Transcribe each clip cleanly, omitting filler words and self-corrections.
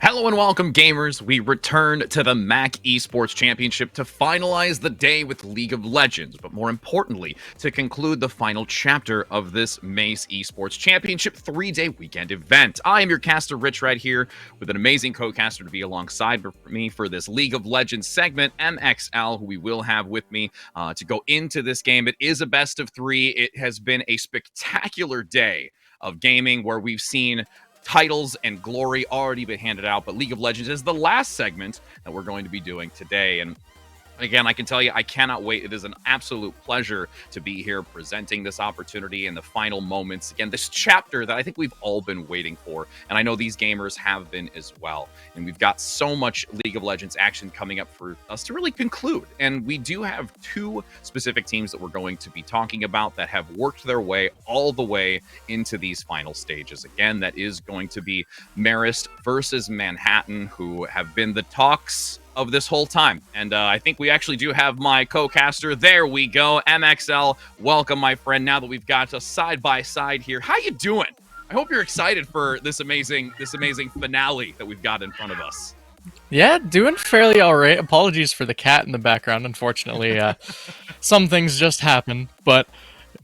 Hello and welcome, gamers. We return to the MAAC Esports Championship to finalize the day with League of Legends, but more importantly, to conclude the final chapter of this MAAC Esports Championship 3-day weekend event. I am your caster, Rich, right here, with an amazing co-caster to be alongside me for this League of Legends segment, MXL, who we will have with me to go into this game. It is a best of three. It has been a spectacular day of gaming where we've seen titles and glory already been handed out, but League of Legends is the last segment that we're going to be doing today. And again, I can tell you, I cannot wait. It is an absolute pleasure to be here presenting this opportunity in the final moments. Again, this chapter that I think we've all been waiting for, and I know these gamers have been as well. And we've got so much League of Legends action coming up for us to really conclude. And we do have two specific teams that we're going to be talking about that have worked their way all the way into these final stages. Again, that is going to be Marist versus Manhattan, who have been the talks of this whole time. And I think we actually do have my co-caster. There we go. MXL, welcome, my friend. Now that we've got us side by side here, how you doing? I hope you're excited for this amazing finale that we've got in front of us. Yeah, doing fairly all right. Apologies for the cat in the background. Unfortunately, some things just happen, but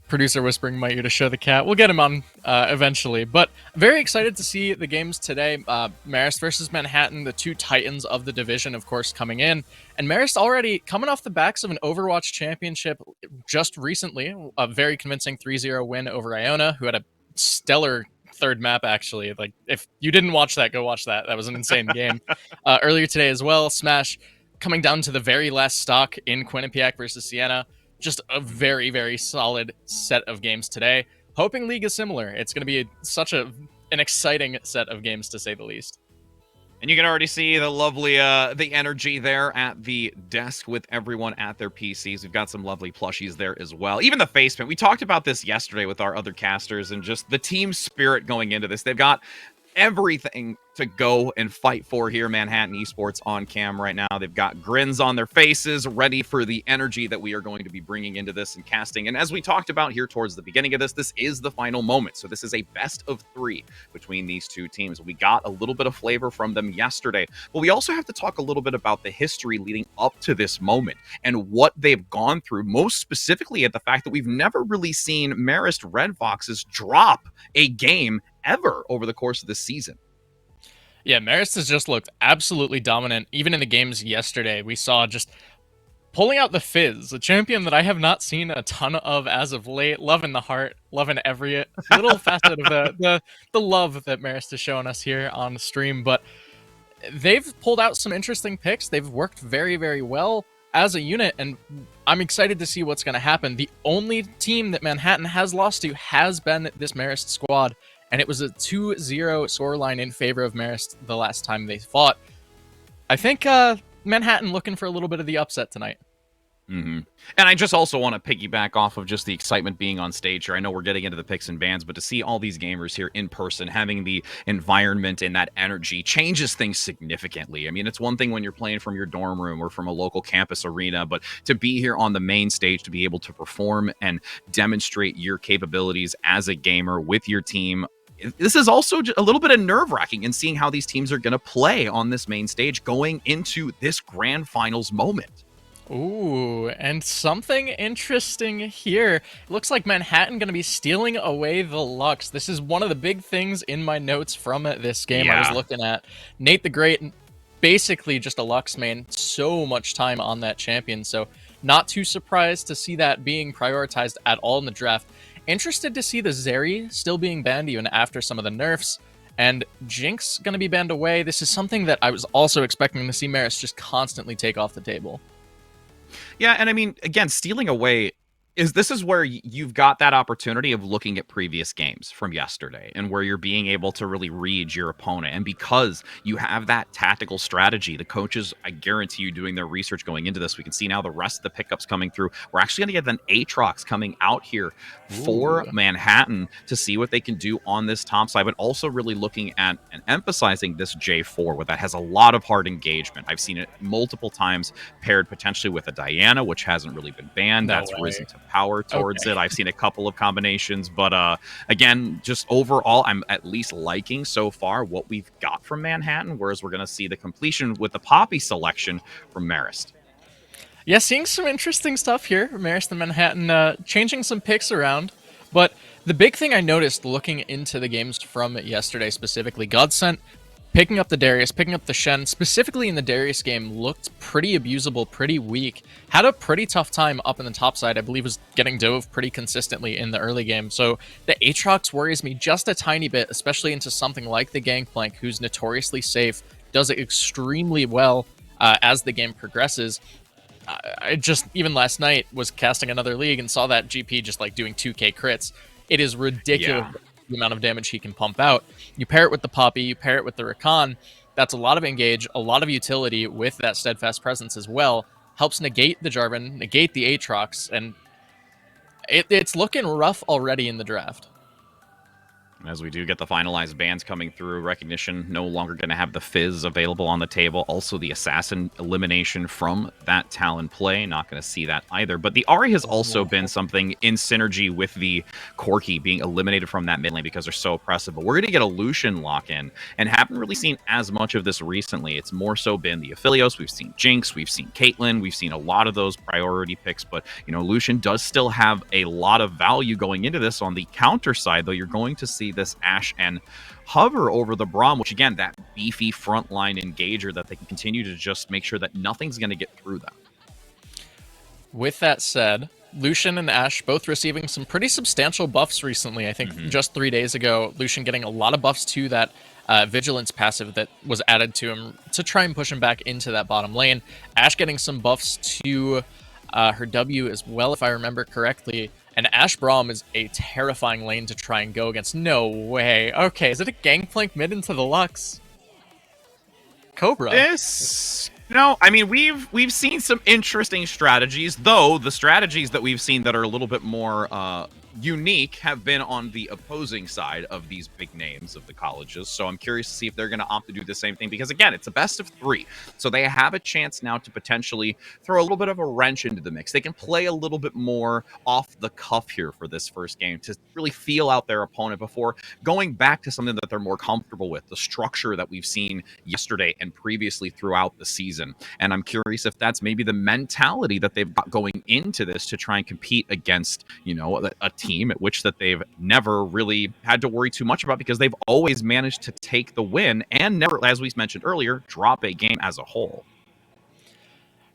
producer whispering in my ear to show the cat. We'll get him on eventually, but very excited to see the games today. Marist versus Manhattan, the two titans of the division, of course, coming in. And Marist already coming off the backs of an Overwatch championship just recently, a very convincing 3-0 win over Iona, who had a stellar third map, actually. Like, if you didn't watch that, go watch that. That was an insane game. Earlier today as well, Smash coming down to the very last stock in Quinnipiac versus Sienna. Just a very, very solid set of games today. Hoping League is similar. It's going to be such an exciting set of games, to say the least. And you can already see the lovely, the energy there at the desk with everyone at their PCs. We've got some lovely plushies there as well. Even the face paint. We talked about this yesterday with our other casters and just the team spirit going into this. They've got everything to go and fight for here. Manhattan Esports on cam right now. They've got grins on their faces, ready for the energy that we are going to be bringing into this and casting. And as we talked about here towards the beginning of this is the final moment. So this is a best of three between these two teams. We got a little bit of flavor from them yesterday, but we also have to talk a little bit about the history leading up to this moment and what they've gone through, most specifically at the fact that we've never really seen Marist Red Foxes drop a game ever over the course of this season. Yeah, Marist has just looked absolutely dominant. Even in the games yesterday, we saw just pulling out the Fizz, a champion that I have not seen a ton of as of late. Loving the heart, loving every little facet of the love that Marist has shown us here on the stream. But they've pulled out some interesting picks. They've worked very, very well as a unit, and I'm excited to see what's going to happen. The only team that Manhattan has lost to has been this Marist squad, and it was a 2-0 scoreline in favor of Marist the last time they fought. I think Manhattan looking for a little bit of the upset tonight. Mm-hmm. And I just also want to piggyback off of just the excitement being on stage here. I know we're getting into the picks and bans, but to see all these gamers here in person, having the environment and that energy changes things significantly. I mean, it's one thing when you're playing from your dorm room or from a local campus arena, but to be here on the main stage, to be able to perform and demonstrate your capabilities as a gamer with your team, this is also a little bit of nerve-wracking in seeing how these teams are going to play on this main stage going into this grand finals moment. Ooh, and something interesting here. Looks like Manhattan going to be stealing away the Lux. This is one of the big things in my notes from this game. Yeah. I was looking at Nate the Great, basically just a Lux main, so much time on that champion, so not too surprised to see that being prioritized at all in the draft. Interested to see the Zeri still being banned even after some of the nerfs, and Jinx going to be banned away. This is something that I was also expecting to see Marist just constantly take off the table. Yeah, and I mean, again, stealing away this is where you've got that opportunity of looking at previous games from yesterday and where you're being able to really read your opponent. And because you have that tactical strategy, the coaches, I guarantee you, doing their research going into this, we can see now the rest of the pickups coming through. We're actually going to get an Aatrox coming out here for Manhattan to see what they can do on this top side, but also really looking at and emphasizing this J4, where that has a lot of hard engagement. I've seen it multiple times paired potentially with a Diana, which hasn't really been banned. That's risen to of power towards it. I've seen a couple of combinations, but again, just overall, I'm at least liking so far what we've got from Manhattan, whereas we're going to see the completion with the Poppy selection from Marist. Yeah, seeing some interesting stuff here. Marist and Manhattan changing some picks around. But the big thing I noticed looking into the games from yesterday specifically, Godsent picking up the Darius, picking up the Shen, specifically in the Darius game, looked pretty abusable, pretty weak. Had a pretty tough time up in the top side. I believe was getting dove pretty consistently in the early game. So the Aatrox worries me just a tiny bit, especially into something like the Gangplank, who's notoriously safe, does it extremely well as the game progresses. I just, even last night, was casting another league and saw that GP just like doing 2k crits. It is ridiculous the amount of damage he can pump out. You pair it with the Poppy, you pair it with the Rakan, that's a lot of engage, a lot of utility with that steadfast presence as well. Helps negate the Jarvan, negate the Aatrox, and it's looking rough already in the draft. As we do get the finalized bans coming through, Recognition no longer going to have the Fizz available on the table. Also, the Assassin elimination from that Talon play. Not going to see that either. But the Ahri has also been something in synergy with the Corki being eliminated from that mid lane because they're so oppressive. But we're going to get a Lucian lock-in and haven't really seen as much of this recently. It's more so been the Aphelios. We've seen Jinx. We've seen Caitlyn. We've seen a lot of those priority picks. But, you know, Lucian does still have a lot of value going into this. On the counter side, though, you're going to see this Ashe and hover over the Braum, which again, that beefy frontline engager that they can continue to just make sure that nothing's going to get through them. With that said, Lucian and Ashe both receiving some pretty substantial buffs recently. I think just 3 days ago, Lucian getting a lot of buffs to that Vigilance passive that was added to him to try and push him back into that bottom lane. Ashe getting some buffs to her W as well, if I remember correctly. And Ashe Braum is a terrifying lane to try and go against. No way. Okay, is it a Gangplank mid into the Lux? Cobra. No, I mean, we've seen some interesting strategies, though the strategies that we've seen that are a little bit more unique have been on the opposing side of these big names of the colleges. So I'm curious to see if they're going to opt to do the same thing, because again, it's a best of 3. So they have a chance now to potentially throw a little bit of a wrench into the mix. They can play a little bit more off the cuff here for this first game to really feel out their opponent before going back to something that they're more comfortable with, the structure that we've seen yesterday and previously throughout the season. And I'm curious if that's maybe the mentality that they've got going into this to try and compete against, you know, a team at which that they've never really had to worry too much about, because they've always managed to take the win and never, as we mentioned earlier, drop a game as a whole.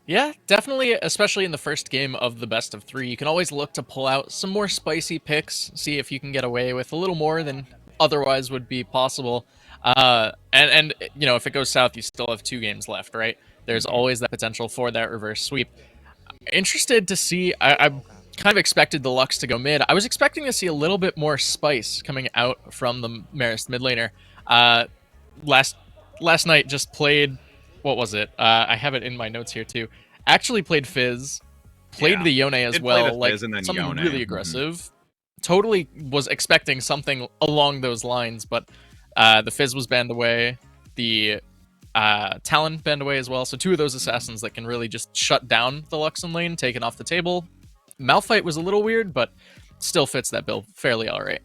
Yeah, definitely, especially in the first game of the best of 3. You can always look to pull out some more spicy picks, see if you can get away with a little more than otherwise would be possible. And you know, if it goes south, you still have 2 games left, right? There's always that potential for that reverse sweep. Interested to see, I kind of expected the Lux to go mid. I was expecting to see a little bit more spice coming out from the Marist mid laner. Last night just played, what was it? I have it in my notes here too. Actually played Fizz, played the Yone as well, like something Yone. Really aggressive. Totally was expecting something along those lines, but the Fizz was banned away. The Talon banned away as well. So 2 of those assassins that can really just shut down the Luxon lane, taken off the table. Malphite was a little weird, but still fits that bill fairly all right.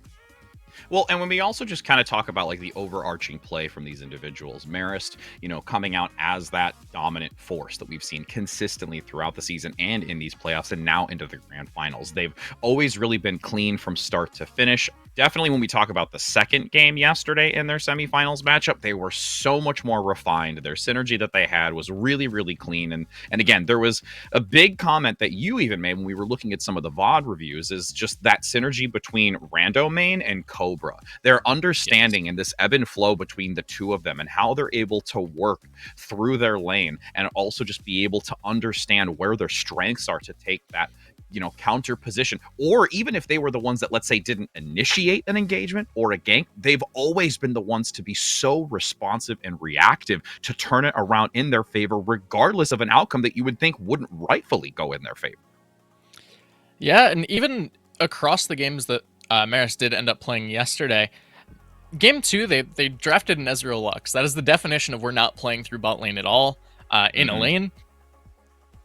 Well, and when we also just kind of talk about like the overarching play from these individuals, Marist, you know, coming out as that dominant force that we've seen consistently throughout the season and in these playoffs and now into the grand finals. They've always really been clean from start to finish. Definitely when we talk about the second game yesterday in their semifinals matchup, they were so much more refined. Their synergy that they had was really, really clean. And again, there was a big comment that you even made when we were looking at some of the VOD reviews, is just that synergy between Rando Main and Cobra. Their understanding and this ebb and flow between the 2 of them and how they're able to work through their lane and also just be able to understand where their strengths are to take that, you know, counter position. Or even if they were the ones that, let's say, didn't initiate an engagement or a gank, they've always been the ones to be so responsive and reactive to turn it around in their favor, regardless of an outcome that you would think wouldn't rightfully go in their favor. Yeah, and even across the games that Marist did end up playing yesterday, Game 2, they drafted an Ezreal Lux. That is the definition of we're not playing through bot lane at all in a lane.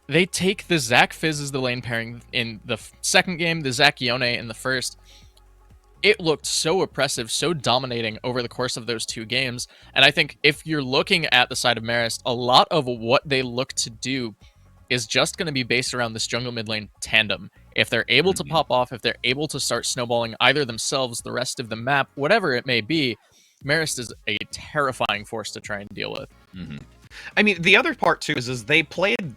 they take the Zac Fizz as the lane pairing in the second game, the Zac Yone in the first. It looked so oppressive, so dominating over the course of those 2 games. And I think if you're looking at the side of Marist, a lot of what they look to do is just going to be based around this jungle mid lane tandem. If they're able to pop off, if they're able to start snowballing either themselves, the rest of the map, whatever it may be, Marist is a terrifying force to try and deal with. I mean, the other part too is they played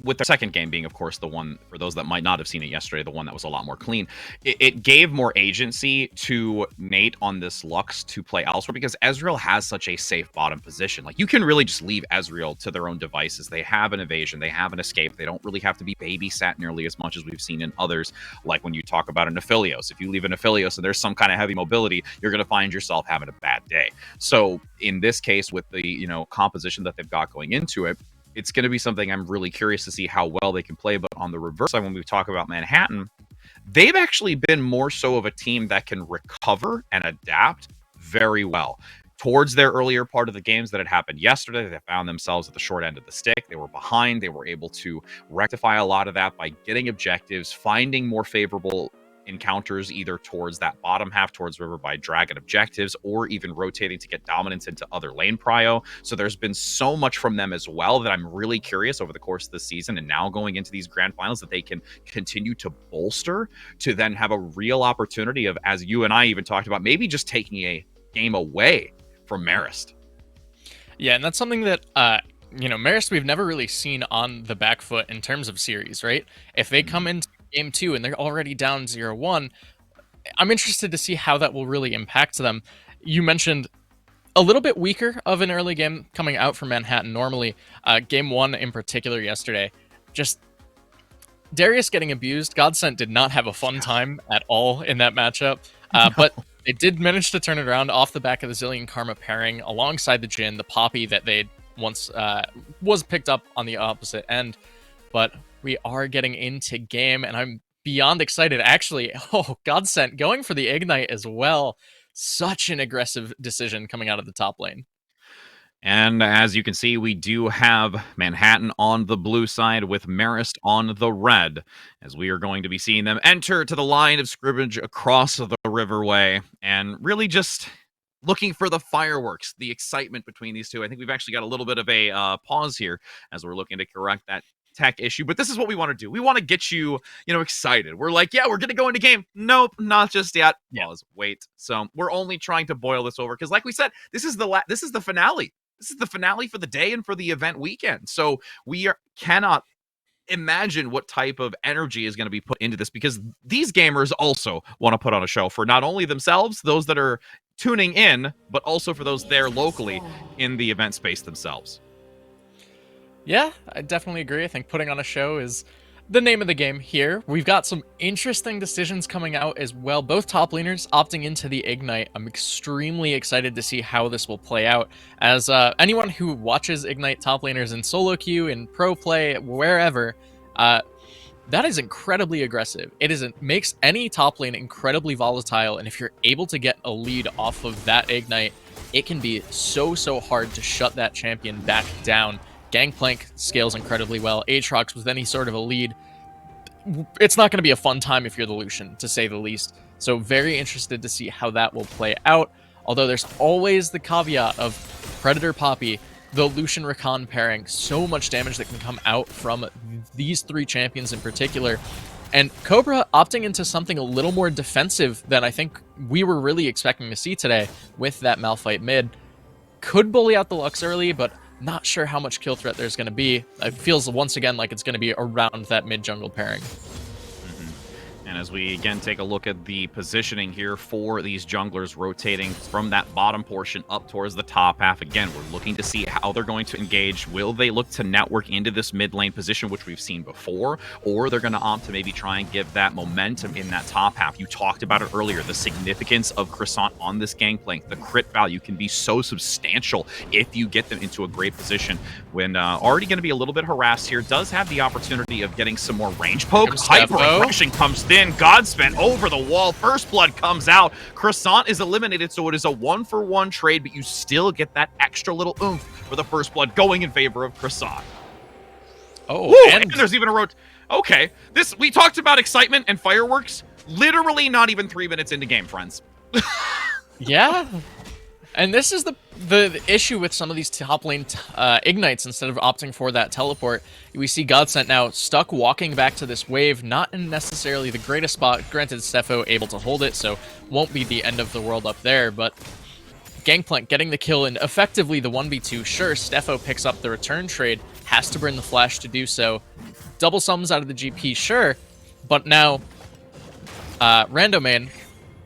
with their second game being, of course, the one, for those that might not have seen it yesterday, the one that was a lot more clean. It gave more agency to Nate on this Lux to play elsewhere, because Ezreal has such a safe bottom position. Like, you can really just leave Ezreal to their own devices. They have an evasion, they have an escape. They don't really have to be babysat nearly as much as we've seen in others, like when you talk about an Aphelios. If you leave an Aphelios and there's some kind of heavy mobility, you're going to find yourself having a bad day. So in this case, with the composition that they've got going into it, it's going to be something I'm really curious to see how well they can play. But on the reverse side, when we talk about Manhattan, they've actually been more so of a team that can recover and adapt very well. Towards their earlier part of the games that had happened yesterday, they found themselves at the short end of the stick. They were behind. They were able to rectify a lot of that by getting objectives, finding more favorable encounters either towards that bottom half towards river by dragon objectives, or even rotating to get dominance into other lane prio. So there's been so much from them as well that I'm really curious over the course of the season and now going into these grand finals that they can continue to bolster to then have a real opportunity of, as you and I even talked about, maybe just taking a game away from Marist. Yeah, and that's something that Marist we've never really seen on the back foot in terms of series, right? If they come into game 2 and they're already down 0-1, I'm interested to see how that will really impact them. You mentioned a little bit weaker of an early game coming out from Manhattan normally. Game 1 in particular yesterday, just Darius getting abused. Godsent did not have a fun time at all in that matchup, but they did manage to turn it around off the back of the Zillion Karma pairing alongside the Jhin, the Poppy that they once was picked up on the opposite end. But we are getting into game, and I'm beyond excited. Actually, Godsent going for the Ignite as well. Such an aggressive decision coming out of the top lane. And as you can see, we do have Manhattan on the blue side with Marist on the red, as we are going to be seeing them enter to the line of scrimmage across the riverway, and really just looking for the fireworks, the excitement between these two. I think we've actually got a little bit of a pause here as we're looking to correct that tech issue, but this is what we want to do. We want to get you, excited. We're like, yeah, we're going to go into game. Nope, not just yet. Pause. Wait. So we're only trying to boil this over because, like we said, this is the finale. This is the finale for the day and for the event weekend. So we cannot imagine what type of energy is going to be put into this, because these gamers also want to put on a show for not only themselves, those that are tuning in, but also for those there locally in the event space themselves. Yeah, I definitely agree. I think putting on a show is the name of the game here. We've got some interesting decisions coming out as well. Both top laners opting into the Ignite. I'm extremely excited to see how this will play out. As anyone who watches Ignite top laners in solo queue, in pro play, wherever, that is incredibly aggressive. It makes any top lane incredibly volatile, and if you're able to get a lead off of that Ignite, it can be so hard to shut that champion back down. Gangplank scales incredibly well. Aatrox with any sort of a lead. It's not going to be a fun time if you're the Lucian, to say the least. So very interested to see how that will play out. Although there's always the caveat of Predator Poppy, the Lucian Rakan pairing. So much damage that can come out from these 3 champions in particular. And Cobra opting into something a little more defensive than I think we were really expecting to see today with that Malphite mid. Could bully out the Lux early, but not sure how much kill threat there's going to be. It feels once again like it's going to be around that mid-jungle pairing. And as we again take a look at the positioning here for these junglers rotating from that bottom portion up towards the top half, again, we're looking to see how they're going to engage. Will they look to network into this mid lane position, which we've seen before, or they're going to opt to maybe try and give that momentum in that top half? You talked about it earlier, the significance of Croissant on this gangplank. The crit value can be so substantial if you get them into a great position. When already going to be a little bit harassed here, does have the opportunity of getting some more range poke. Hyper aggression comes in. Godsent over the wall. First blood comes out. Croissant is eliminated, so it is a 1-for-1 trade, but you still get that extra little oomph for the first blood going in favor of Croissant. Oh, Woo, and and there's even a Okay, we talked about excitement and fireworks. Literally not even 3 minutes into game, friends. yeah. And this is the issue with some of these top lane ignites. Instead of opting for that teleport, we see Godsent now stuck walking back to this wave, not in necessarily the greatest spot. Granted, Stefo able to hold it, so won't be the end of the world up there, but Gangplank getting the kill and effectively the 1v2. Sure, Stefo picks up the return trade, has to burn the flash to do so. Double summons out of the GP, sure, but now Randomain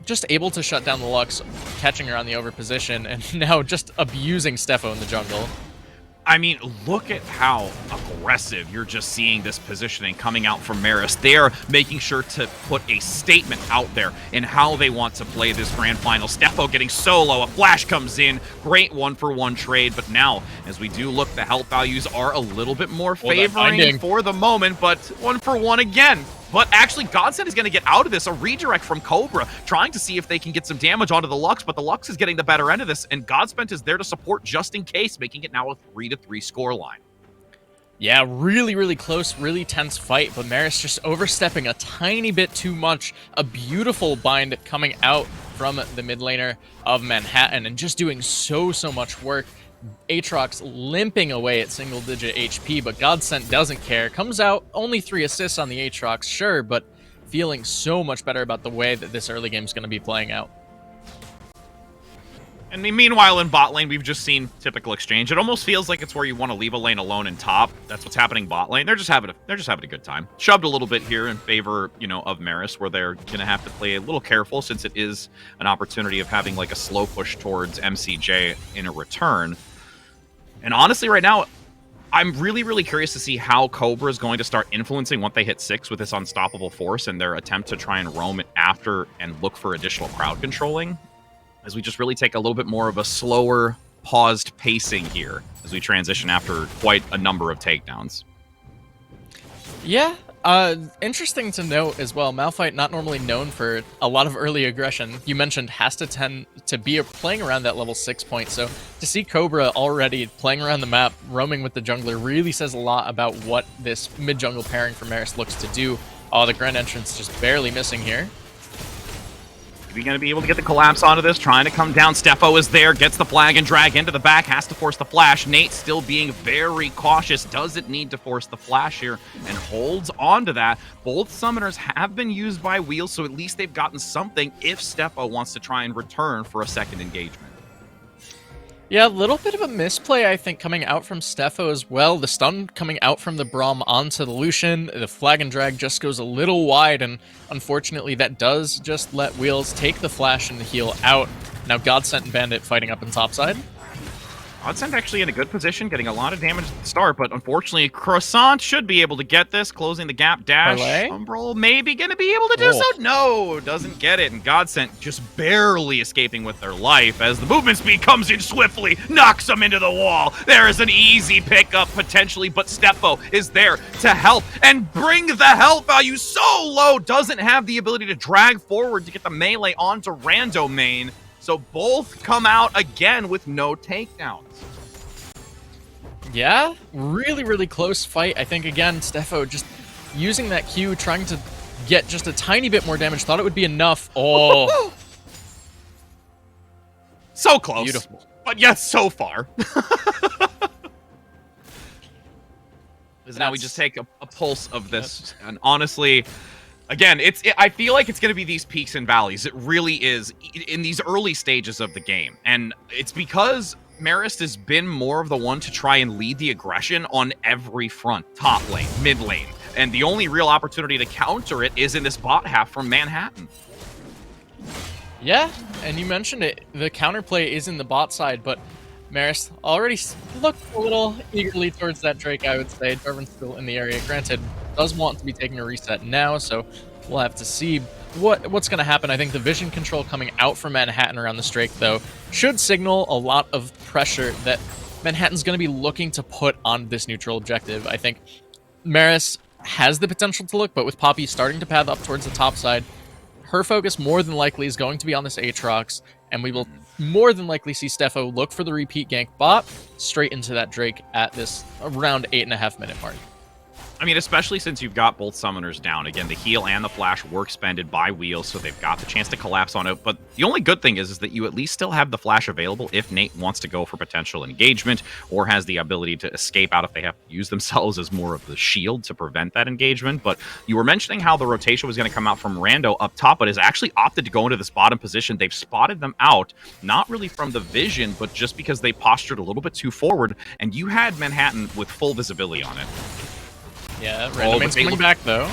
just able to shut down the Lux, catching her on the over position, and now just abusing Stefo in the jungle. I mean, look at how aggressive you're just seeing this positioning coming out from Marist. They're making sure to put a statement out there in how they want to play this grand final. Stefo getting solo, a flash comes in, great 1-for-1 trade, but now, as we do look, the health values are a little bit more favoring for the moment, but 1-for-1 again. But actually, Godsent is going to get out of this. A redirect from Cobra, trying to see if they can get some damage onto the Lux, but the Lux is getting the better end of this, and Godsent is there to support just in case, making it now a 3-3 scoreline. Yeah, really close, really tense fight, but Marist just overstepping a tiny bit too much. A beautiful bind coming out from the mid laner of Manhattan, and just doing so much work. Aatrox limping away at single-digit HP, but Godsent doesn't care. Comes out, only 3 assists on the Aatrox, sure, but feeling so much better about the way that this early game is going to be playing out. And meanwhile, in bot lane, we've just seen typical exchange. It almost feels like it's where you want to leave a lane alone in top. That's what's happening bot lane. They're just having a good time. Shoved a little bit here in favor, of Marist, where they're going to have to play a little careful since it is an opportunity of having like a slow push towards MCJ in a return. And honestly, right now, I'm really curious to see how Cobra is going to start influencing what they hit 6 with this unstoppable force and their attempt to try and roam it after and look for additional crowd controlling. As we just really take a little bit more of a slower, paused pacing here as we transition after quite a number of takedowns. Yeah, interesting to note as well, Malphite not normally known for a lot of early aggression. You mentioned has to tend to be playing around that level 6 point, so to see Cobra already playing around the map, roaming with the jungler, really says a lot about what this mid-jungle pairing for Marist looks to do. Oh, the Grand Entrance just barely missing here. Are we going to be able to get the collapse onto this? Trying to come down. Stefo is there, gets the flag and drag into the back, has to force the flash. Nate still being very cautious, doesn't need to force the flash here, and holds on to that. Both summoners have been used by Wheels, so at least they've gotten something if Stefo wants to try and return for a second engagement. Yeah, a little bit of a misplay, I think, coming out from Stefo as well. The stun coming out from the Braum onto the Lucian. The flag and drag just goes a little wide, and unfortunately that does just let Wheels take the flash and the heal out. Now Godsent and Bandit fighting up in topside. Godsent actually in a good position, getting a lot of damage at the start, but unfortunately Croissant should be able to get this, closing the gap dash. Umbral maybe going to be able to do so. No, doesn't get it, and Godsent just barely escaping with their life as the movement speed comes in swiftly, knocks them into the wall. There is an easy pickup potentially, but Stefo is there to help and bring the health value so low, doesn't have the ability to drag forward to get the melee onto Randomain. So both come out again with no takedowns. Yeah, really close fight. I think, again, Stefo just using that Q, trying to get just a tiny bit more damage. Thought it would be enough. Oh. So close. Beautiful. But yet so far. Now we just take a pulse of this. And honestly... Again, I feel like it's going to be these peaks and valleys. It really is in these early stages of the game. And it's because Marist has been more of the one to try and lead the aggression on every front. Top lane, mid lane. And the only real opportunity to counter it is in this bot half from Manhattan. Yeah, and you mentioned it. The counterplay is in the bot side, but Marist already looked a little eagerly towards that Drake, I would say. Darwin's still in the area. Granted, does want to be taking a reset now, so we'll have to see what's going to happen. I think the vision control coming out from Manhattan around this Drake, though, should signal a lot of pressure that Manhattan's going to be looking to put on this neutral objective. I think Marist has the potential to look, but with Poppy starting to path up towards the top side, her focus more than likely is going to be on this Aatrox, and we will more than likely see Stefo look for the repeat gank bot straight into that Drake at this around 8.5 minute mark. I mean, especially since you've got both summoners down. Again, the heal and the flash were expended by Wheel, so they've got the chance to collapse on it. But the only good thing is that you at least still have the flash available if Nate wants to go for potential engagement or has the ability to escape out if they have to use themselves as more of the shield to prevent that engagement. But you were mentioning how the rotation was going to come out from Rando up top, but has actually opted to go into this bottom position. They've spotted them out, not really from the vision, but just because they postured a little bit too forward, and you had Manhattan with full visibility on it. Yeah, Randomain's coming back, though.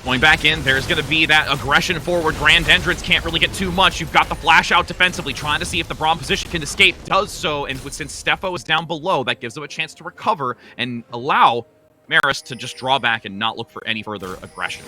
Going back in, there's going to be that aggression forward. Grand Entrance can't really get too much. You've got the flash out defensively, trying to see if the Braum position can escape. Does so, and since Steffo is down below, that gives them a chance to recover and allow Marist to just draw back and not look for any further aggression.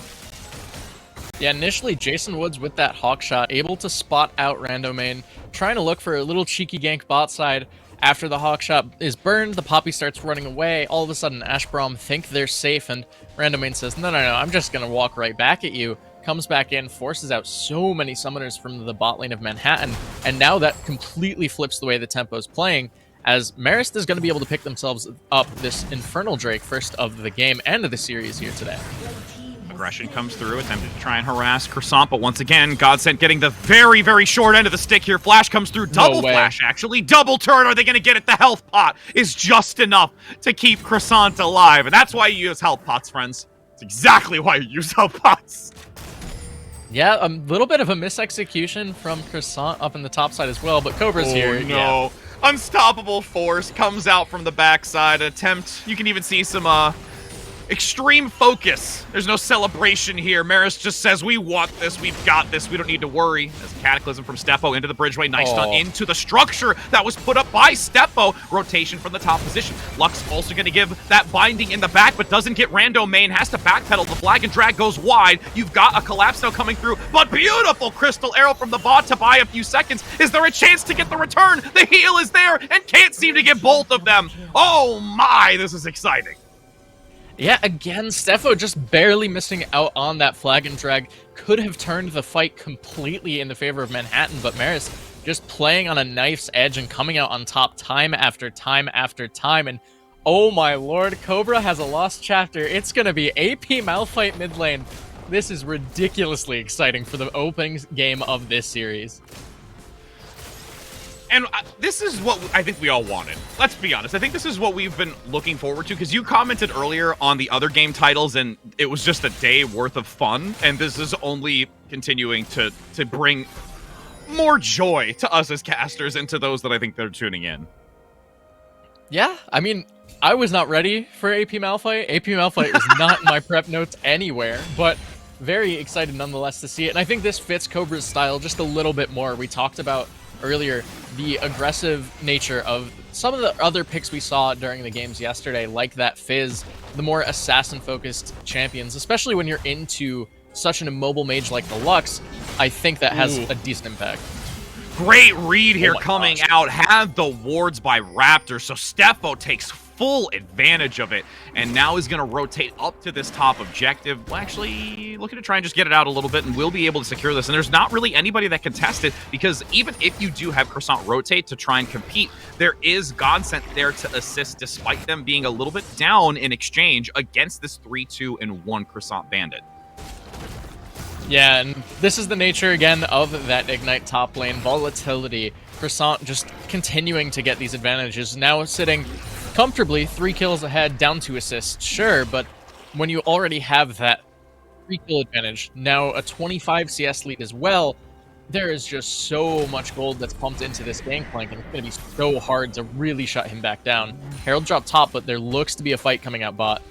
Yeah, initially, Jason Woods with that Hawk shot, able to spot out Randomain, trying to look for a little cheeky gank bot side. After the Hawk shot is burned, the Poppy starts running away. All of a sudden, Ash Braum think they're safe, and Randomain says, no, I'm just going to walk right back at you. Comes back in, forces out so many summoners from the bot lane of Manhattan, and now that completely flips the way the tempo is playing, as Marist is going to be able to pick themselves up this Infernal Drake first of the game and of the series here today. Aggression comes through, attempted to try and harass Croissant, but once again, Godsent getting the very, very short end of the stick here. Flash comes through, double flash, actually. Double turn, are they going to get it? The health pot is just enough to keep Croissant alive, and that's why you use health pots, friends. It's exactly why you use health pots. Yeah, a little bit of a misexecution from Croissant up in the top side as well, but Cobra's here. No. Yeah. Unstoppable Force comes out from the backside. Attempt, you can even see some, extreme focus. There's no celebration here. Marist just says, we want this, we've got this, we don't need to worry. As a Cataclysm from Steffo into the bridgeway, nice stun into the structure that was put up by Steffo. Rotation from the top position. Lux also going to give that binding in the back, but doesn't get Randomain, has to backpedal. The flag and drag goes wide. You've got a collapse now coming through, but beautiful crystal arrow from the bot to buy a few seconds. Is there a chance to get the return? The heal is there and can't seem to get both of them. Oh my, this is exciting. Yeah, again, Steffo just barely missing out on that flag and drag. Could have turned the fight completely in the favor of Manhattan, but Marist just playing on a knife's edge and coming out on top time after time after time. And oh my lord, Cobra has a lost chapter. It's going to be AP Malphite mid lane. This is ridiculously exciting for the opening game of this series. And this is what I think we all wanted. Let's be honest. I think this is what we've been looking forward to, because you commented earlier on the other game titles, and it was just a day worth of fun. And this is only continuing to bring more joy to us as casters and to those that I think they're tuning in. Yeah, I mean, I was not ready for AP Malphite. AP Malphite was not in my prep notes anywhere, but very excited nonetheless to see it. And I think this fits Cobra's style just a little bit more. We talked about earlier the aggressive nature of some of the other picks we saw during the games yesterday, like that Fizz, the more assassin-focused champions, especially when you're into such an immobile mage like the Lux. I think that has a decent impact. Great read here coming out. Had the wards by Raptor, so Steffo takes full advantage of it, and now is going to rotate up to this top objective. Well, actually, looking to try and just get it out a little bit, and we'll be able to secure this. And there's not really anybody that can test it, because even if you do have Croissant rotate to try and compete, there is Godsent there to assist, despite them being a little bit down in exchange against this 3-2-1 Croissant Bandit. Yeah, and this is the nature, again, of that Ignite top lane volatility. Croissant just continuing to get these advantages, now sitting comfortably 3 kills ahead, down 2 assists, sure, but when you already have that 3-kill advantage, now a 25 CS lead as well, there is just so much gold that's pumped into this gangplank, and it's going to be so hard to really shut him back down. Herald dropped top, but there looks to be a fight coming out bot.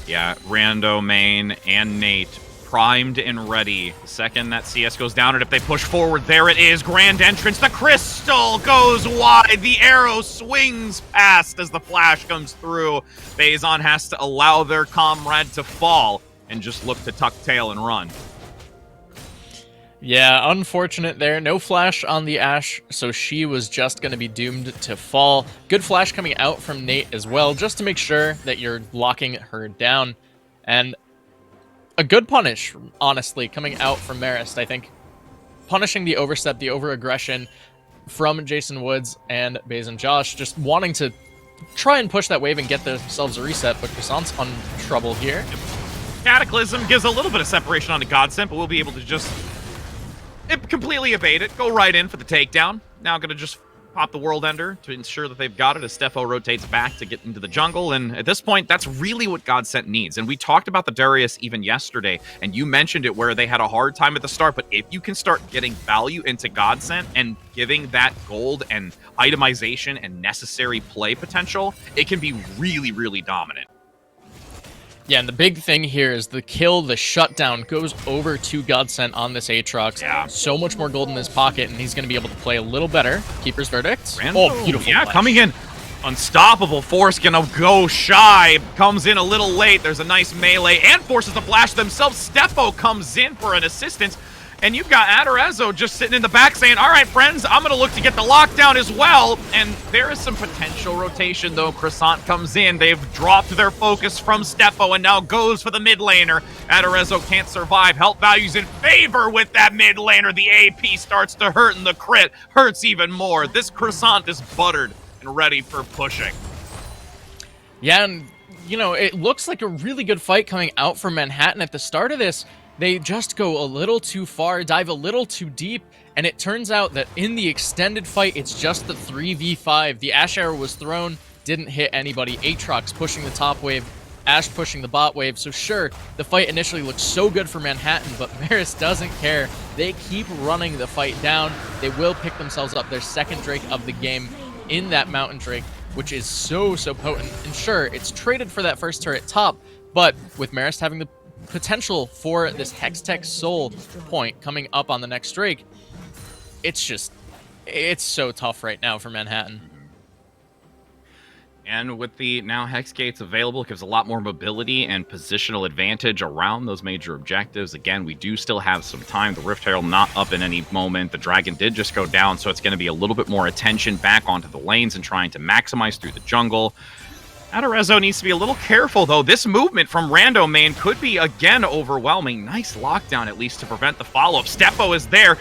Yeah, Rando, Main, and Nate primed and ready. The second that CS goes down, and if they push forward, there it is. Grand entrance. The crystal goes wide. The arrow swings past as the flash comes through. Bazon has to allow their comrade to fall and just look to tuck tail and run. Yeah, unfortunate there. No flash on the Ashe, so she was just going to be doomed to fall. Good flash coming out from Nate as well, just to make sure that you're locking her down. And a good punish, honestly, coming out from Marist. I think punishing the overstep, the over-aggression from Jason Woods and Bazon Josh, just wanting to try and push that wave and get themselves a reset, but Croissant's on trouble here. Cataclysm gives a little bit of separation onto Godsent, but we'll be able to just completely evade it, go right in for the takedown. Now going to just pop the World Ender to ensure that they've got it as Stefo rotates back to get into the jungle. And at this point, that's really what Godsent needs. And we talked about the Darius even yesterday, and you mentioned it where they had a hard time at the start. But if you can start getting value into Godsent and giving that gold and itemization and necessary play potential, it can be really, really dominant. Yeah, and the big thing here is the kill, the shutdown, goes over to Godsent on this Aatrox. Yeah. So much more gold in his pocket, and he's going to be able to play a little better. Keeper's Verdict. Random. Oh, beautiful. Yeah, flash. coming in. Unstoppable Force gonna go shy. Comes in a little late. There's a nice melee and forces the flash themselves. Stefo comes in for an assistance. And you've got Adorazzo just sitting in the back saying, all right, friends, I'm going to look to get the lockdown as well. And there is some potential rotation, though. Croissant comes in. They've dropped their focus from Stefo and now goes for the mid laner. Adorazzo can't survive. Health value's in favor with that mid laner. The AP starts to hurt, and the crit hurts even more. This Croissant is buttered and ready for pushing. Yeah, and, you know, it looks like a really good fight coming out from Manhattan at the start of this. They just go a little too far, dive a little too deep, and it turns out that in the extended fight, it's just the 3v5. The Ash arrow was thrown, didn't hit anybody. Aatrox pushing the top wave, Ash pushing the bot wave. So sure, the fight initially looks so good for Manhattan, but Marist doesn't care. They keep running the fight down. They will pick themselves up their second Drake of the game in that Mountain Drake, which is so potent. And sure, it's traded for that first turret top, but with Marist having the potential for this Hextech Soul point coming up on the next Drake, it's so tough right now for Manhattan. And with the now Hex Gates available, it gives a lot more mobility and positional advantage around those major objectives. Again, we do still have some time. The Rift Herald not up in any moment. The Dragon did just go down, so it's going to be a little bit more attention back onto the lanes and trying to maximize through the jungle. Adorazzo needs to be a little careful, though. This movement from Rando Main could be, again, overwhelming. Nice lockdown, at least, to prevent the follow-up. Stefo is there.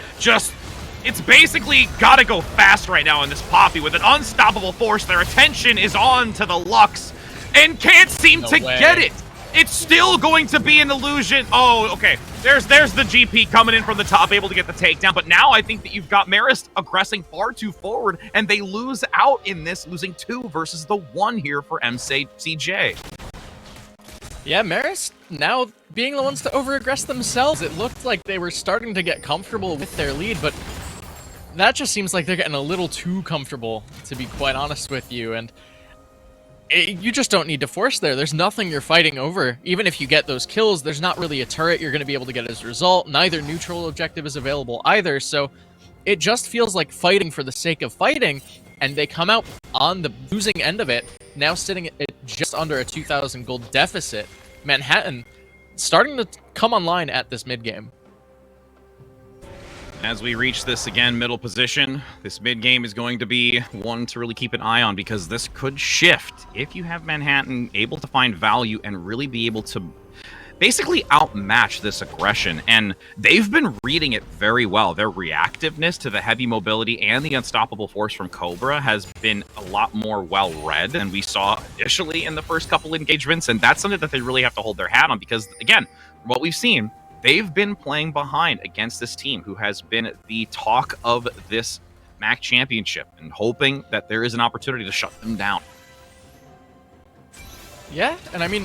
It's basically got to go fast right now in this Poppy. With an unstoppable force, their attention is on to the Lux and can't seem to get it. It's still going to be an illusion. Oh, okay. There's the GP coming in from the top, able to get the takedown. But now I think that you've got Marist aggressing far too forward, and they lose out in this, losing 2 versus the 1 here for MCJ. Yeah, Marist now being the ones to over-aggress themselves. It looked like they were starting to get comfortable with their lead, but that just seems like they're getting a little too comfortable, to be quite honest with you. And you just don't need to force there. There's nothing you're fighting over. Even if you get those kills, there's not really a turret you're going to be able to get as a result. Neither neutral objective is available either, so it just feels like fighting for the sake of fighting, and they come out on the losing end of it, now sitting at just under a 2,000 gold deficit. Manhattan starting to come online at this mid-game. As we reach this, again, middle position, this mid-game is going to be one to really keep an eye on, because this could shift if you have Manhattan able to find value and really be able to basically outmatch this aggression. And they've been reading it very well. Their reactiveness to the heavy mobility and the unstoppable force from Cobra has been a lot more well-read than we saw initially in the first couple engagements, and that's something that they really have to hold their hat on, because, again, what we've seen, they've been playing behind against this team who has been the talk of this MAAC championship, and hoping that there is an opportunity to shut them down. Yeah, and I mean,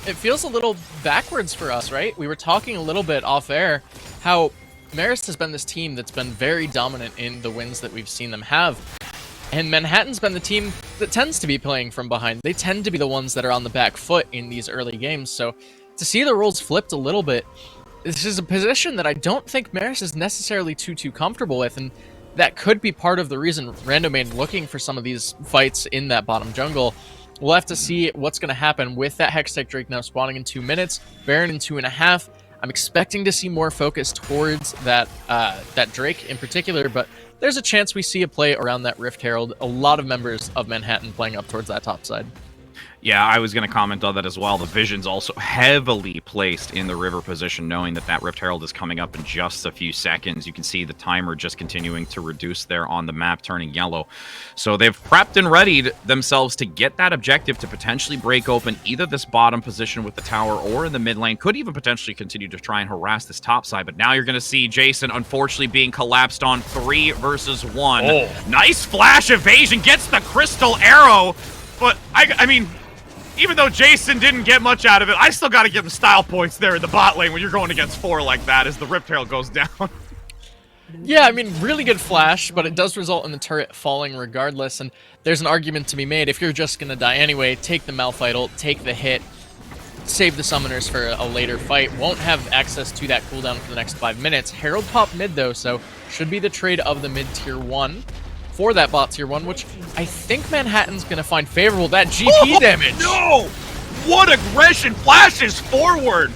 it feels a little backwards for us, right? We were talking a little bit off air how Marist has been this team that's been very dominant in the wins that we've seen them have. And Manhattan's been the team that tends to be playing from behind. They tend to be the ones that are on the back foot in these early games. So to see the roles flipped a little bit, this is a position that I don't think Marist is necessarily too comfortable with, and that could be part of the reason Randomain looking for some of these fights in that bottom jungle. We'll have to see what's going to happen with that Hextech Drake now spawning in 2 minutes, Baron in 2.5. I'm expecting to see more focus towards that Drake in particular, but there's a chance we see a play around that Rift Herald. A lot of members of Manhattan playing up towards that top side. Yeah, I was going to comment on that as well. The vision's also heavily placed in the river position, knowing that that Rift Herald is coming up in just a few seconds. You can see the timer just continuing to reduce there on the map, turning yellow. So they've prepped and readied themselves to get that objective to potentially break open either this bottom position with the tower or in the mid lane. Could even potentially continue to try and harass this top side. But now you're going to see Jason, unfortunately, being collapsed on 3 versus 1. Oh. Nice flash evasion, gets the crystal arrow. But, I mean... even though Jason didn't get much out of it, I still got to give him style points there in the bot lane when you're going against 4 like that as the Rift Herald goes down. Yeah, I mean, really good flash, but it does result in the turret falling regardless, and there's an argument to be made. If you're just going to die anyway, take the Malphite ult, take the hit, save the summoners for a later fight. Won't have access to that cooldown for the next 5 minutes. Herald pop mid, though, so should be the trade of the mid tier 1 for that bot tier 1, which I think Manhattan's going to find favorable. That GP damage! No! What aggression! Flashes forward!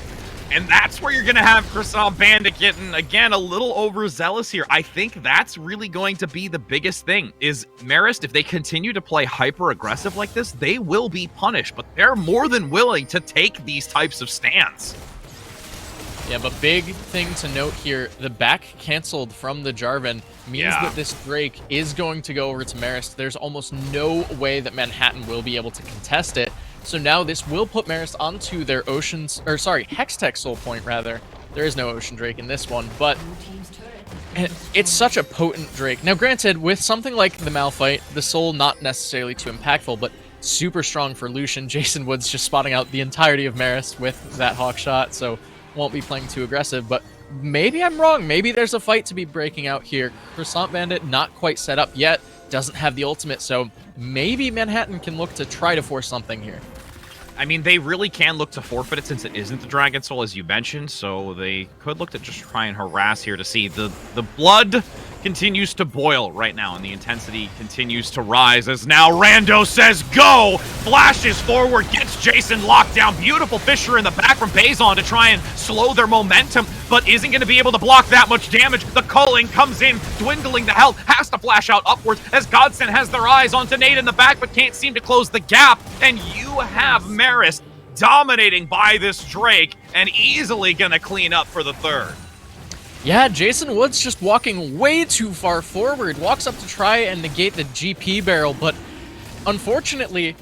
And that's where you're going to have Croissant Bandit getting, again, a little overzealous here. I think that's really going to be the biggest thing, is Marist, if they continue to play hyper-aggressive like this, they will be punished, but they're more than willing to take these types of stands. Yeah, but big thing to note here, the back canceled from the Jarvan means that this Drake is going to go over to Marist. There's almost no way that Manhattan will be able to contest it. So now this will put Marist onto their Hextech soul point, rather. There is no Ocean Drake in this one, but it's such a potent Drake. Now, granted, with something like the Malphite, the soul not necessarily too impactful, but super strong for Lucian. Jason Woods just spotting out the entirety of Marist with that hawk shot, so won't be playing too aggressive, but maybe I'm wrong. Maybe there's a fight to be breaking out here. Croissant Bandit not quite set up yet, doesn't have the ultimate, so maybe Manhattan can look to try to force something here. I mean, they really can look to forfeit it since it isn't the Dragon Soul, as you mentioned, so they could look to just try and harass here to see. The blood continues to boil right now, and the intensity continues to rise as now Rando says go! Flashes forward, gets Jason locked down. Beautiful Fissure in the back from Bazon to try and slow their momentum, but isn't going to be able to block that much damage. The culling comes in, dwindling the health, has to flash out upwards as Godsend has their eyes on Nade in the back, but can't seem to close the gap, and you have Marist dominating by this Drake and easily going to clean up for the third. Yeah, Jason Woods just walking way too far forward. Walks up to try and negate the GP barrel, but unfortunately,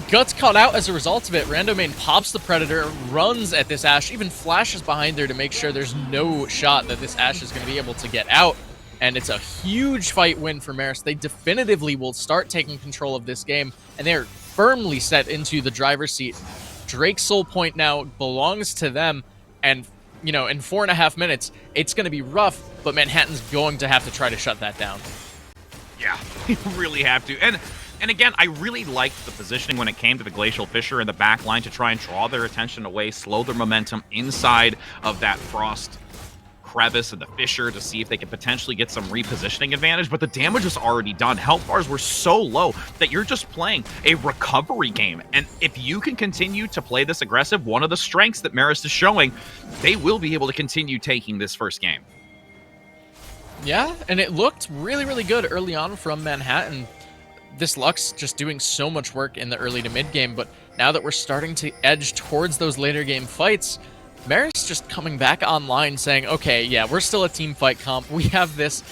Guts caught out as a result of it. Randomain pops the Predator, runs at this Ashe, even flashes behind there to make sure there's no shot that this Ashe is going to be able to get out. And it's a huge fight win for Marist. They definitively will start taking control of this game, and they're firmly set into the driver's seat. Drake's soul point now belongs to them, and you know, in 4.5 minutes, it's going to be rough, but Manhattan's going to have to try to shut that down. Yeah, you really have to. And again, I really liked the positioning when it came to the Glacial Fissure in the back line to try and draw their attention away, slow their momentum inside of that Frost crevice and the fissure to see if they could potentially get some repositioning advantage, but the damage was already done. Health bars were so low that you're just playing a recovery game, and if you can continue to play this aggressive, one of the strengths that Marist is showing, they will be able to continue taking this first game. Yeah, and it looked really, really good early on from Manhattan. This Lux just doing so much work in the early to mid game, but now that we're starting to edge towards those later game fights, Marist just coming back online saying, okay, yeah, we're still a team fight comp. We have this,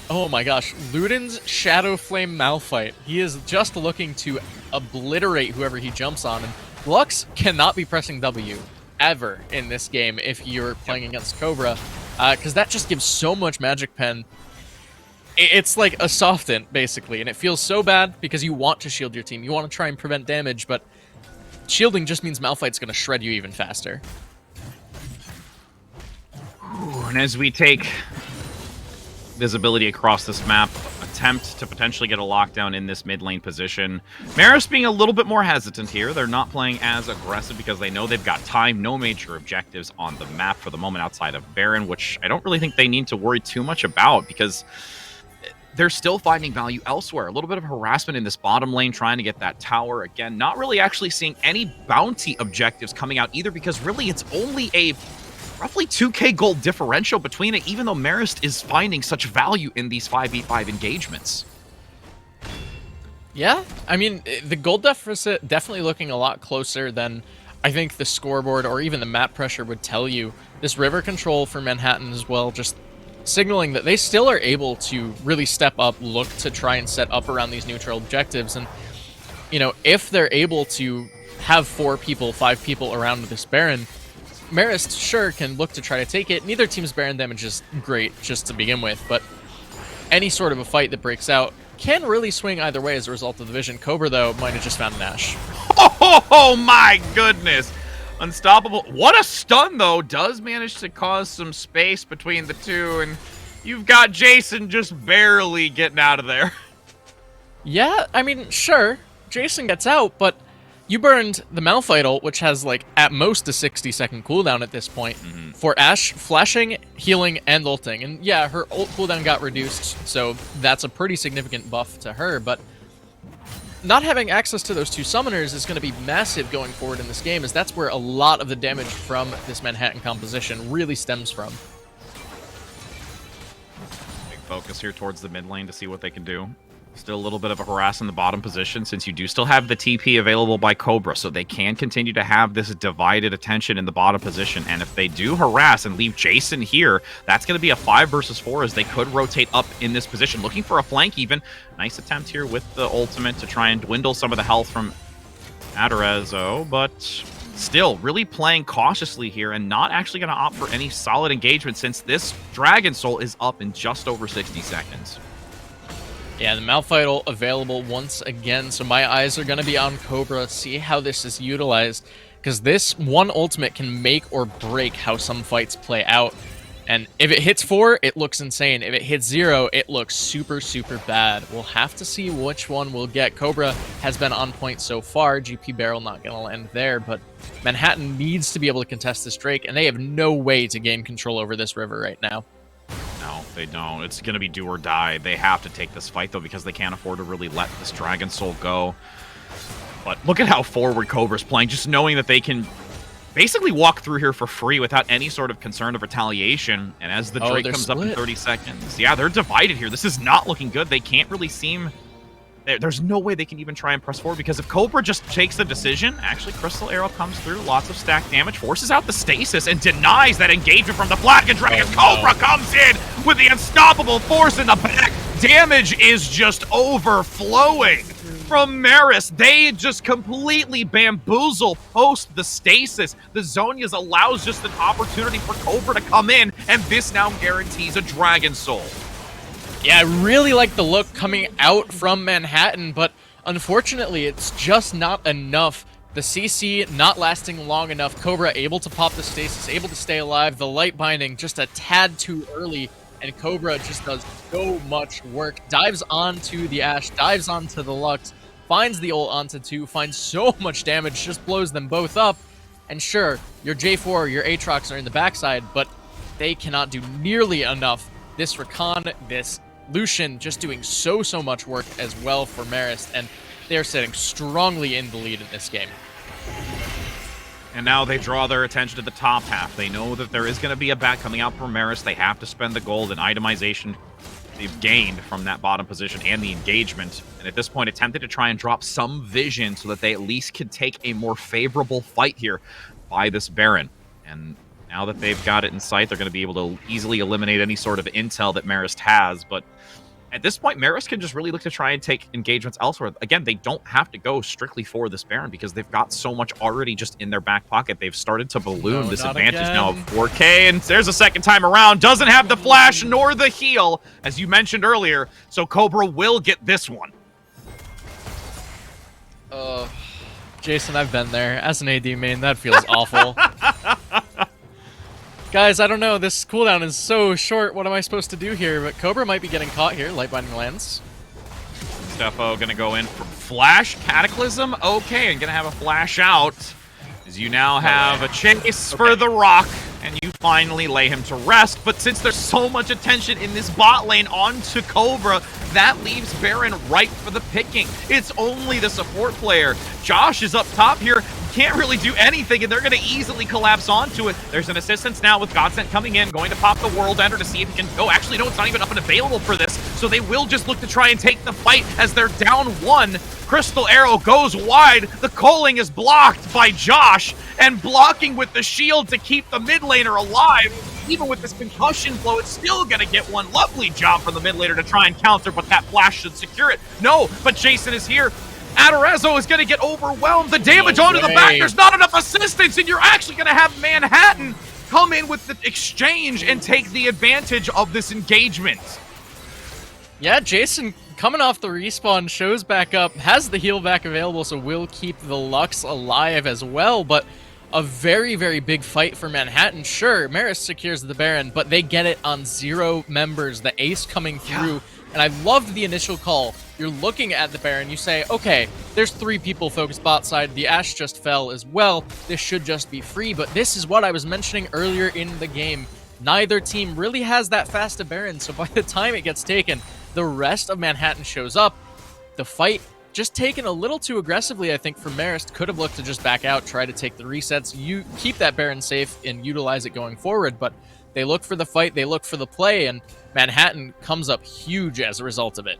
oh my gosh, Luden's Shadow Flame Malphite. He is just looking to obliterate whoever he jumps on, and Lux cannot be pressing W ever in this game if you're playing against Cobra, because that just gives so much magic pen. It's like a soften, basically, and it feels so bad because you want to shield your team. You want to try and prevent damage, but shielding just means Malphite's going to shred you even faster. And as we take visibility across this map, attempt to potentially get a lockdown in this mid lane position. Marist being a little bit more hesitant here. They're not playing as aggressive because they know they've got time, no major objectives on the map for the moment outside of Baron, which I don't really think they need to worry too much about because they're still finding value elsewhere. A little bit of harassment in this bottom lane, trying to get that tower. Again, not really actually seeing any bounty objectives coming out either because really it's only a roughly 2k gold differential between it, even though Marist is finding such value in these 5v5 engagements. Yeah, I mean, the gold deficit definitely looking a lot closer than I think the scoreboard or even the map pressure would tell you. This river control for Manhattan as well, just signaling that they still are able to really step up, look to try and set up around these neutral objectives. And, you know, if they're able to have 4 people, 5 people around this Baron, Marist sure can look to try to take it. Neither team's Baron damage is great just to begin with, but any sort of a fight that breaks out can really swing either way as a result of the vision. Cobra, though, might have just found an Ashe. Oh my goodness. Unstoppable. What a stun, though. Does manage to cause some space between the two, and you've got Jason just barely getting out of there. Yeah, I mean, sure, Jason gets out, but you burned the Malphite, which has, like, at most a 60-second cooldown at this point, for Ashe flashing, healing, and ulting. And yeah, her ult cooldown got reduced, so that's a pretty significant buff to her, but not having access to those 2 summoners is going to be massive going forward in this game, as that's where a lot of the damage from this Manhattan composition really stems from. Big focus here towards the mid lane to see what they can do. Still a little bit of a harass in the bottom position, since you do still have the TP available by Cobra, so they can continue to have this divided attention in the bottom position. And if they do harass and leave Jason here, that's going to be a 5 versus 4, as they could rotate up in this position, looking for a flank even. Nice attempt here with the ultimate to try and dwindle some of the health from Adorazzo, but still really playing cautiously here and not actually going to opt for any solid engagement, since this Dragon Soul is up in just over 60 seconds. Yeah, the Malphite available once again, so my eyes are going to be on Cobra, see how this is utilized, because this one ultimate can make or break how some fights play out. And if it hits 4, it looks insane. If it hits 0, it looks super, super bad. We'll have to see which one we'll get. Cobra has been on point so far. GP Barrel not going to end there, but Manhattan needs to be able to contest this Drake, and they have no way to gain control over this river right now. No, they don't. It's going to be do or die. They have to take this fight, though, because they can't afford to really let this Dragon Soul go. But look at how forward Cobra's playing, just knowing that they can basically walk through here for free without any sort of concern of retaliation. And as the Drake comes up in 30 seconds, yeah, they're divided here. This is not looking good. They can't really seem... There's no way they can even try and press forward, because if Cobra just takes the decision, actually Crystal Arrow comes through, lots of stack damage, forces out the stasis, and denies that engagement from the Black and Dragon. Cobra comes in with the unstoppable force in the back. Damage is just overflowing from Marist. They just completely bamboozle post the stasis. The Zonias allows just an opportunity for Cobra to come in, and this now guarantees a Dragon Soul. Yeah, I really like the look coming out from Manhattan, but unfortunately, it's just not enough. The CC not lasting long enough. Cobra able to pop the stasis, able to stay alive. The light binding just a tad too early, and Cobra just does so much work. Dives onto the Ashe, dives onto the Lux, finds the ult onto 2, finds so much damage, just blows them both up. And sure, your J4, your Aatrox are in the backside, but they cannot do nearly enough. This Rakan, this Lucian just doing so much work as well for Marist, and they're sitting strongly in the lead in this game. And now they draw their attention to the top half. They know that there is going to be a back coming out from Marist. They have to spend the gold and itemization they've gained from that bottom position and the engagement. And at this point, attempted to try and drop some vision so that they at least could take a more favorable fight here by this Baron. And now that they've got it in sight, they're going to be able to easily eliminate any sort of intel that Marist has. But at this point, Marist can just really look to try and take engagements elsewhere. Again, they don't have to go strictly for this Baron, because they've got so much already just in their back pocket. They've started to balloon this advantage now of 4K, and there's a second time around. Doesn't have the flash nor the heal, as you mentioned earlier, so Cobra will get this one. Jason, I've been there. As an AD main, that feels awful. Guys, I don't know. This cooldown is so short. What am I supposed to do here? But Cobra might be getting caught here. Lightbinding lands. Stefo gonna go in for Flash Cataclysm. Okay, and gonna have a flash out, as you now have a chase for the Rock, and you finally lay him to rest. But since there's so much attention in this bot lane onto Cobra, that leaves Baron ripe for the picking. It's only the support player. Josh is up top here, can't really do anything, and they're going to easily collapse onto it. There's an assistance now with Godsent coming in, going to pop the World Ender to see if he can... Oh, actually, no, it's not even up and available for this, so they will just look to try and take the fight as they're down one. Crystal Arrow goes wide. The culling is blocked by Josh, and blocking with the shield to keep the mid laner alive. Even with this concussion blow, it's still going to get one. Lovely job from the mid laner to try and counter, but that flash should secure it. No, but Jason is here. Adorazzo is going to get overwhelmed. The damage onto the back, there's not enough assistance, and you're actually going to have Manhattan come in with the exchange and take the advantage of this engagement. Yeah, Jason coming off the respawn, shows back up, has the heal back available, so will keep the Lux alive as well, but a very, very big fight for Manhattan. Sure, Marist secures the Baron, but they get it on 0 members, the ace coming through, and I loved the initial call. You're looking at the Baron, you say, okay, there's 3 people focused bot side, the Ashe just fell as well, this should just be free, but this is what I was mentioning earlier in the game. Neither team really has that fast a Baron, so by the time it gets taken, the rest of Manhattan shows up. The fight just taken a little too aggressively, I think, for Marist. Could have looked to just back out, try to take the resets, you keep that Baron safe and utilize it going forward, but they look for the fight, they look for the play, and Manhattan comes up huge as a result of it.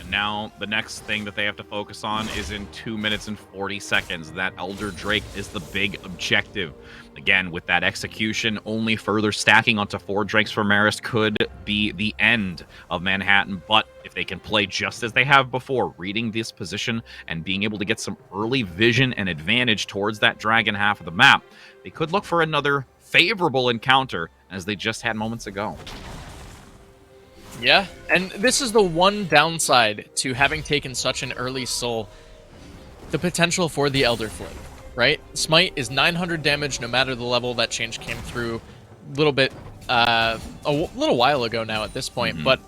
And now the next thing that they have to focus on is in 2 minutes and 40 seconds. That Elder Drake is the big objective. Again, with that execution, only further stacking onto 4 Drakes for Marist could be the end of Manhattan. But if they can play just as they have before, reading this position and being able to get some early vision and advantage towards that dragon half of the map, they could look for another favorable encounter as they just had moments ago. Yeah, and this is the one downside to having taken such an early soul. The potential for the Elder Flame, right? Smite is 900 damage no matter the level. That change came through a little bit, a little while ago now at this point, but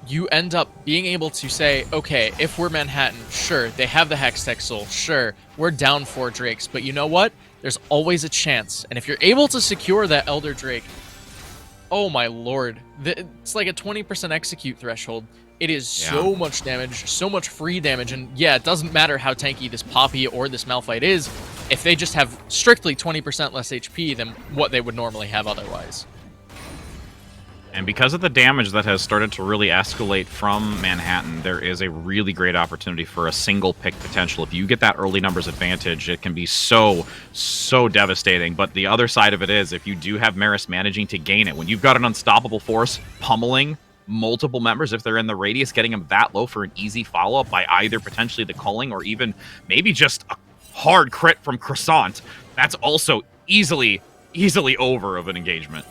you end up being able to say, okay, if we're Manhattan, sure, they have the Hextech Soul, sure, we're down 4 Drakes, but you know what? There's always a chance, and if you're able to secure that Elder Drake, oh my lord, it's like a 20% execute threshold. It is so much damage, so much free damage, and yeah, it doesn't matter how tanky this Poppy or this Malphite is, if they just have strictly 20% less HP than what they would normally have otherwise. And because of the damage that has started to really escalate from Manhattan, there is a really great opportunity for a single pick potential. If you get that early numbers advantage, it can be so devastating. But the other side of it is, if you do have Marist managing to gain it, when you've got an unstoppable force pummeling multiple members, if they're in the radius, getting them that low for an easy follow-up by either potentially the culling or even maybe just a hard crit from Croissant, that's also easily over of an engagement.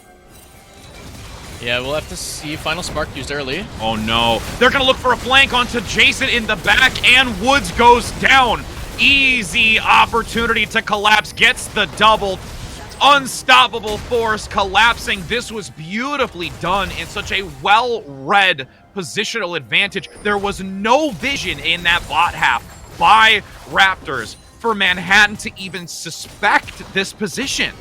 Yeah, we'll have to see. Final Spark used early. Oh no. They're going to look for a flank onto Jason in the back, and Woods goes down. Easy opportunity to collapse. Gets the double. Unstoppable force collapsing. This was beautifully done in such a well-read positional advantage. There was no vision in that bot half by Raptors for Manhattan to even suspect this position.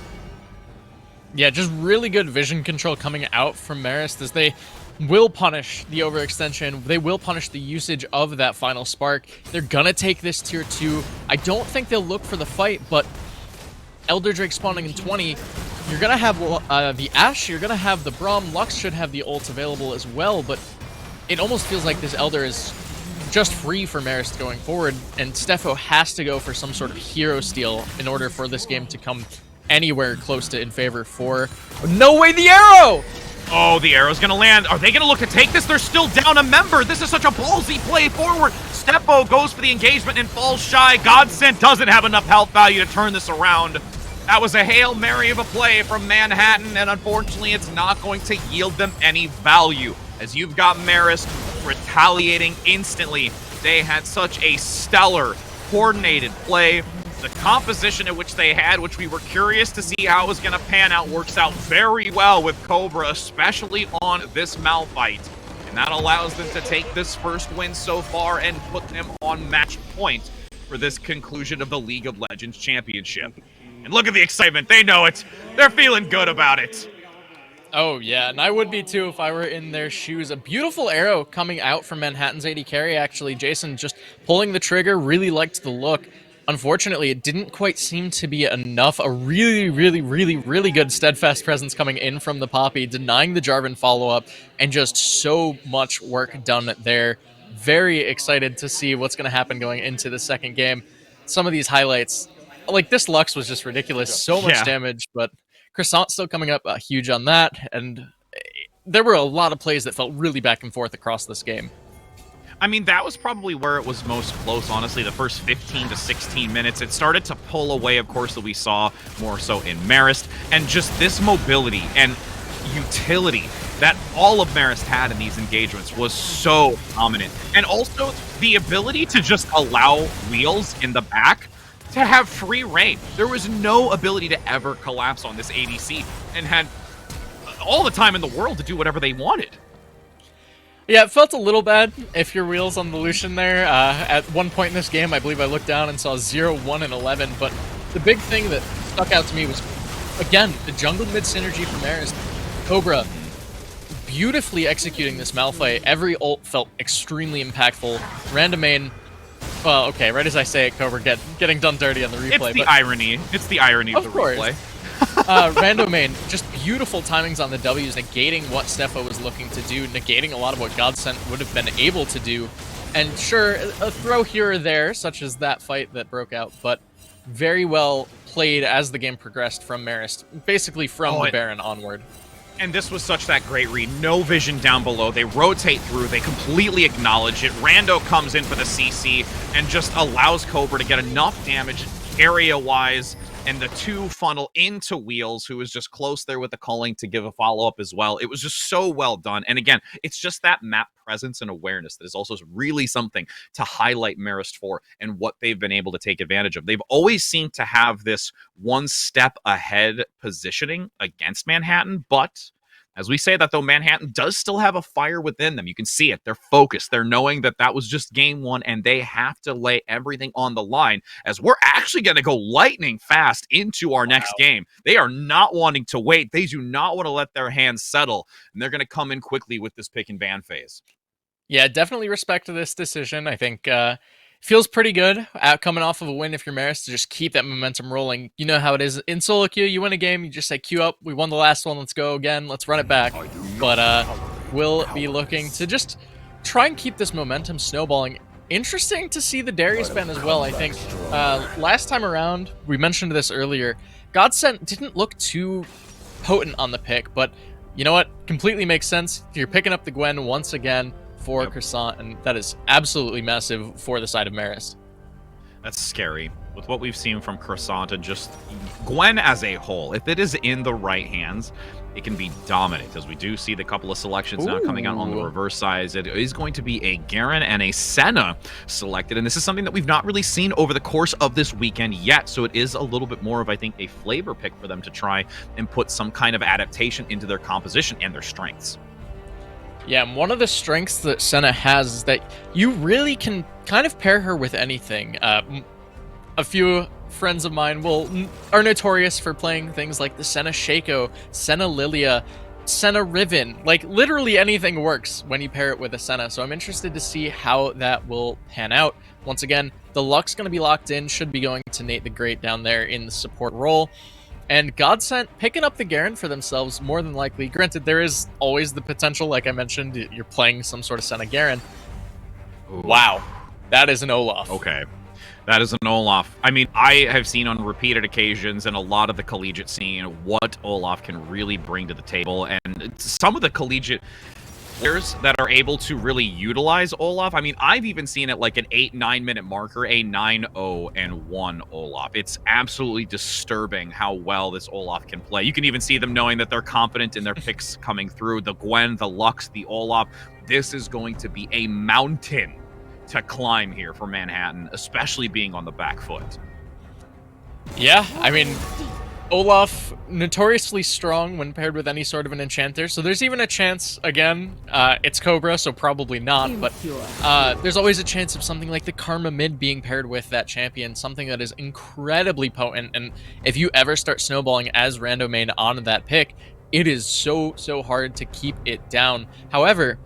Yeah, just really good vision control coming out from Marist as they will punish the overextension. They will punish the usage of that final spark. They're gonna take this tier 2. I don't think they'll look for the fight, but Elder Drake spawning in 20, you're gonna have the Ashe, you're gonna have the Braum. Lux should have the ult available as well, but it almost feels like this Elder is just free for Marist going forward, and Stefo has to go for some sort of hero steal in order for this game to come anywhere close to in favor for... No way, the arrow! Oh, the arrow's gonna land. Are they gonna look to take this? They're still down a member. This is such a ballsy play forward. Steppo goes for the engagement and falls shy. Godsent doesn't have enough health value to turn this around. That was a Hail Mary of a play from Manhattan, and unfortunately it's not going to yield them any value, as you've got Marist retaliating instantly. They had such a stellar, coordinated play. The composition in which they had, which we were curious to see how it was going to pan out, works out very well with Cobra, especially on this Malphite. And that allows them to take this first win so far and put them on match point for this conclusion of the League of Legends Championship. And look at the excitement. They know it. They're feeling good about it. Oh, yeah, and I would be too if I were in their shoes. A beautiful arrow coming out from Manhattan's AD carry, actually. Jason just pulling the trigger, really liked the look. Unfortunately, it didn't quite seem to be enough. A really, really, really, really good steadfast presence coming in from the Poppy, denying the Jarvan follow-up, and just so much work done there. Very excited to see what's going to happen going into the second game. Some of these highlights, like this Lux was just ridiculous. So much Yeah. damage, but Croissant still coming up huge on that. And there were a lot of plays that felt really back and forth across this game. I mean, that was probably where it was most close, honestly. The first 15 to 16 minutes, it started to pull away, of course, that we saw more so in Marist. And just this mobility and utility that all of Marist had in these engagements was so dominant. And also the ability to just allow Wheels in the back to have free reign. There was no ability to ever collapse on this ADC and had all the time in the world to do whatever they wanted. Yeah, it felt a little bad if your wheels on the Lucian there. At one point in this game, I believe I looked down and saw 0, 1, and 11, but the big thing that stuck out to me was, again, the jungle mid synergy from Marist. Cobra beautifully executing this Malphite. Every ult felt extremely impactful. Random main, well, okay, right as I say it, Cobra getting done dirty on the replay. It's the irony. It's the irony of the course. replay. Random main, just beautiful timings on the W's, negating what Stefo was looking to do, negating a lot of what Godsent would have been able to do. And sure, a throw here or there, such as that fight that broke out, but very well played as the game progressed from Marist, basically from the Baron onward. And this was such that great read. No vision down below. They rotate through. They completely acknowledge it. Rando comes in for the CC and just allows Cobra to get enough damage area-wise, and the two funnel into Wheels, who is just close there with the calling to give a follow-up as well. It was just so well done. And again, it's just that map presence and awareness that is also really something to highlight Marist for and what they've been able to take advantage of. They've always seemed to have this one step ahead positioning against Manhattan, but as we say that, though, Manhattan does still have a fire within them. You can see it. They're focused. They're knowing that that was just game one, and they have to lay everything on the line, as we're actually going to go lightning fast into our next game. They are not wanting to wait. They do not want to let their hands settle, and they're going to come in quickly with this pick and ban phase. Yeah, definitely respect to this decision. I think feels pretty good coming off of a win if you're Marist to just keep that momentum rolling. You know how it is in solo queue. You win a game, you just say queue up. We won the last one. Let's go again. Let's run it back. But we'll be looking to just try and keep this momentum snowballing. Interesting to see the Darius ban as well, I think. Last time around, we mentioned this earlier, Godsent didn't look too potent on the pick, but you know what? Completely makes sense. You're picking up the Gwen once again for Croissant, and that is absolutely massive for the side of Marist. That's scary. With what we've seen from Croissant and just Gwen as a whole, if it is in the right hands, it can be dominant, as we do see the couple of selections now coming out on the reverse side. It is going to be a Garen and a Senna selected, and this is something that we've not really seen over the course of this weekend yet, so it is a little bit more of, I think, a flavor pick for them to try and put some kind of adaptation into their composition and their strengths. Yeah, and one of the strengths that Senna has is that you really can kind of pair her with anything. A few friends of mine are notorious for playing things like the Senna Shaco, Senna Lilia, Senna Riven. Like, literally anything works when you pair it with a Senna, so I'm interested to see how that will pan out. Once again, the Lux going to be locked in, should be going to Nate the Great down there in the support role. And Godsent picking up the Garen for themselves, more than likely. Granted, there is always the potential, like I mentioned, you're playing some sort of Senna Garen. Ooh. Wow, that is an Olaf. Okay, that is an Olaf. I mean, I have seen on repeated occasions in a lot of the collegiate scene what Olaf can really bring to the table, and some of the collegiate players that are able to really utilize Olaf. I mean, I've even seen it like an 8-9 minute marker, a 9-0-1 Olaf. It's absolutely disturbing how well this Olaf can play. You can even see them knowing that they're confident in their picks coming through. The Gwen, the Lux, the Olaf. This is going to be a mountain to climb here for Manhattan, especially being on the back foot. Yeah, I mean, Olaf, notoriously strong when paired with any sort of an enchanter, so there's even a chance, again, it's Cobra, so probably not, but there's always a chance of something like the Karma mid being paired with that champion, something that is incredibly potent, and if you ever start snowballing as rando main on that pick, it is so hard to keep it down. However,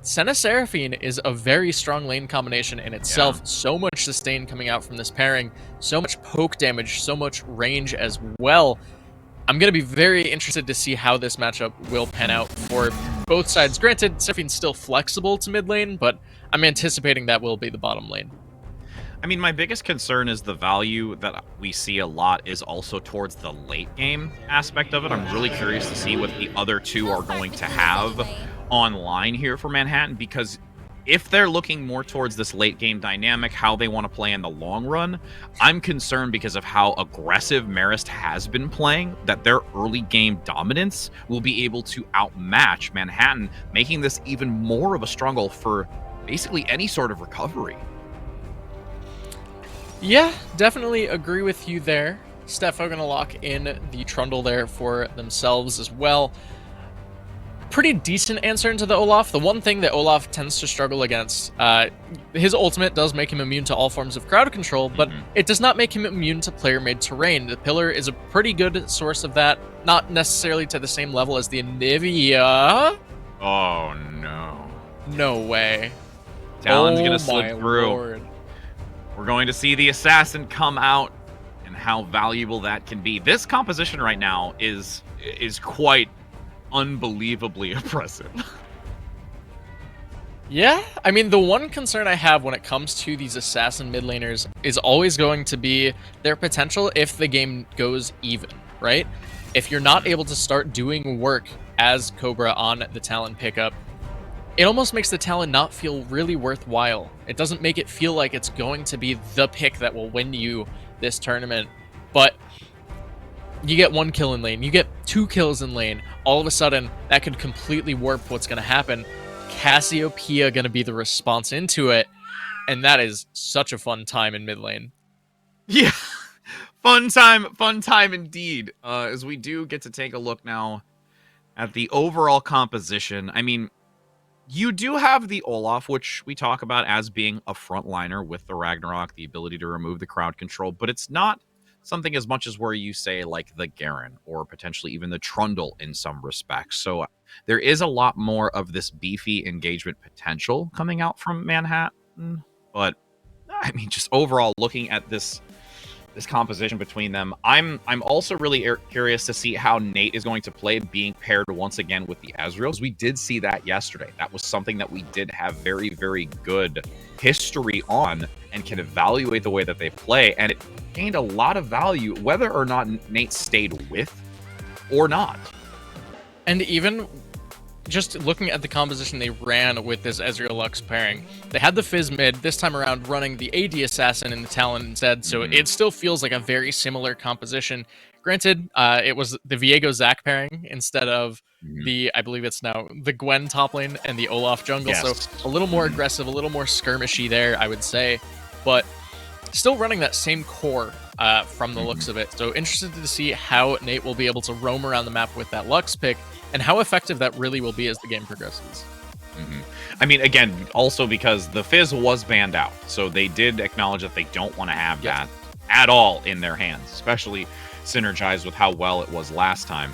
Senna Seraphine is a very strong lane combination in itself. Yeah. So much sustain coming out from this pairing, so much poke damage, so much range as well. I'm going to be very interested to see how this matchup will pan out for both sides. Granted, Seraphine's still flexible to mid lane, but I'm anticipating that will be the bottom lane. I mean, my biggest concern is the value that we see a lot is also towards the late game aspect of it. I'm really curious to see what the other two are going to have online here for Manhattan, because if they're looking more towards this late game dynamic, how they want to play in the long run, I'm concerned because of how aggressive Marist has been playing, that their early game dominance will be able to outmatch Manhattan, making this even more of a struggle for basically any sort of recovery. Yeah, definitely agree with you there. Steph are going to lock in the Trundle there for themselves as well. Pretty decent answer into the Olaf. The one thing that Olaf tends to struggle against, his ultimate does make him immune to all forms of crowd control, but it does not make him immune to player-made terrain. The Pillar is a pretty good source of that, not necessarily to the same level as the Anivia. Oh, no. No way. Talon's going to slip my through. Lord. We're going to see the assassin come out and how valuable that can be. This composition right now is quite unbelievably impressive. Yeah, I mean, the one concern I have when it comes to these assassin mid laners is always going to be their potential if the game goes even, right? If you're not able to start doing work as Cobra on the Talon pickup, it almost makes the Talon not feel really worthwhile. It doesn't make it feel like it's going to be the pick that will win you this tournament. But you get 1 kill in lane, you get 2 kills in lane, all of a sudden that could completely warp what's going to happen. Cassiopeia going to be the response into it, and that is such a fun time in mid lane. Yeah, fun time indeed. As we do get to take a look now at the overall composition. I mean, you do have the Olaf, which we talk about as being a frontliner with the Ragnarok, the ability to remove the crowd control, but it's not something as much as where you say like the Garen or potentially even the Trundle in some respects. So there is a lot more of this beefy engagement potential coming out from Manhattan. But I mean, just overall looking at this composition between them, I'm also really curious to see how Nate is going to play being paired once again with the Ezreals. We did see that yesterday. That was something that we did have very, very good history on and can evaluate the way that they play, and it gained a lot of value whether or not Nate stayed with or not. And even just looking at the composition they ran with this Ezreal Lux pairing, they had the Fizz mid, this time around running the AD Assassin in the Talon instead, so it still feels like a very similar composition. Granted, it was the Viego Zac pairing instead of the, I believe it's now the Gwen top lane and the Olaf jungle, so a little more aggressive, a little more skirmishy there, I would say, but still running that same core from the looks of it. So interested to see how Nate will be able to roam around the map with that Lux pick and how effective that really will be as the game progresses. I mean, again, also because the Fizz was banned out, so they did acknowledge that they don't want to have that at all in their hands, especially synergized with how well it was last time.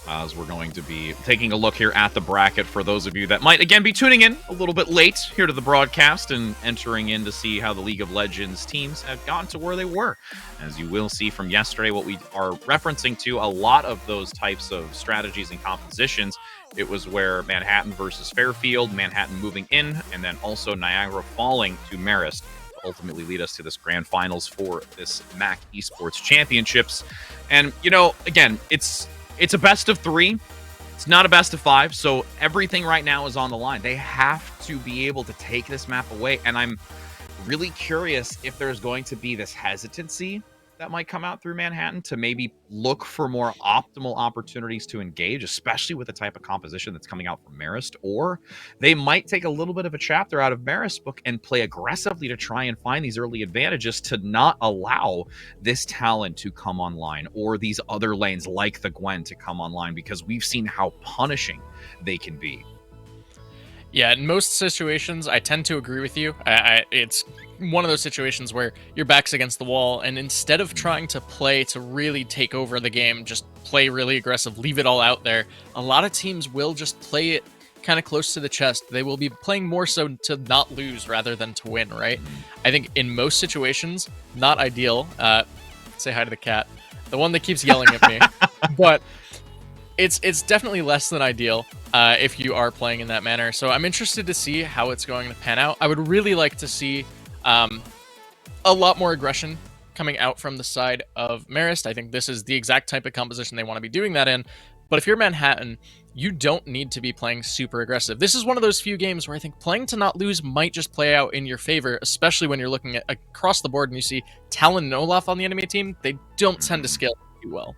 As we're going to be taking a look here at the bracket for those of you that might, again, be tuning in a little bit late here to the broadcast and entering in to see how the League of Legends teams have gotten to where they were. As you will see from yesterday, what we are referencing to a lot of those types of strategies and compositions. It was where Manhattan versus Fairfield, Manhattan moving in, and then also Niagara falling to Marist to ultimately lead us to this grand finals for this MAAC Esports Championships. And, you know, again, it's a best of 3. It's not a best of 5, so everything right now is on the line. They have to be able to take this map away, and I'm really curious if there's going to be this hesitancy that might come out through Manhattan to maybe look for more optimal opportunities to engage, especially with the type of composition that's coming out from Marist, or they might take a little bit of a chapter out of Marist's book and play aggressively to try and find these early advantages to not allow this talent to come online or these other lanes like the Gwen to come online, because we've seen how punishing they can be. Yeah, in most situations, I tend to agree with you. It's one of those situations where your back's against the wall, and instead of trying to play to really take over the game, just play really aggressive, leave it all out there, a lot of teams will just play it kind of close to the chest. They will be playing more so to not lose rather than to win, right? I think in most situations, not ideal. Say hi to the cat, the one that keeps yelling at me. But it's definitely less than ideal if you are playing in that manner. So I'm interested to see how it's going to pan out. I would really like to see a lot more aggression coming out from the side of Marist. I think this is the exact type of composition they want to be doing that in. But if you're Manhattan, you don't need to be playing super aggressive. This is one of those few games where I think playing to not lose might just play out in your favor, especially when you're looking at across the board and you see Talon and Olaf on the enemy team. They don't tend to scale too well.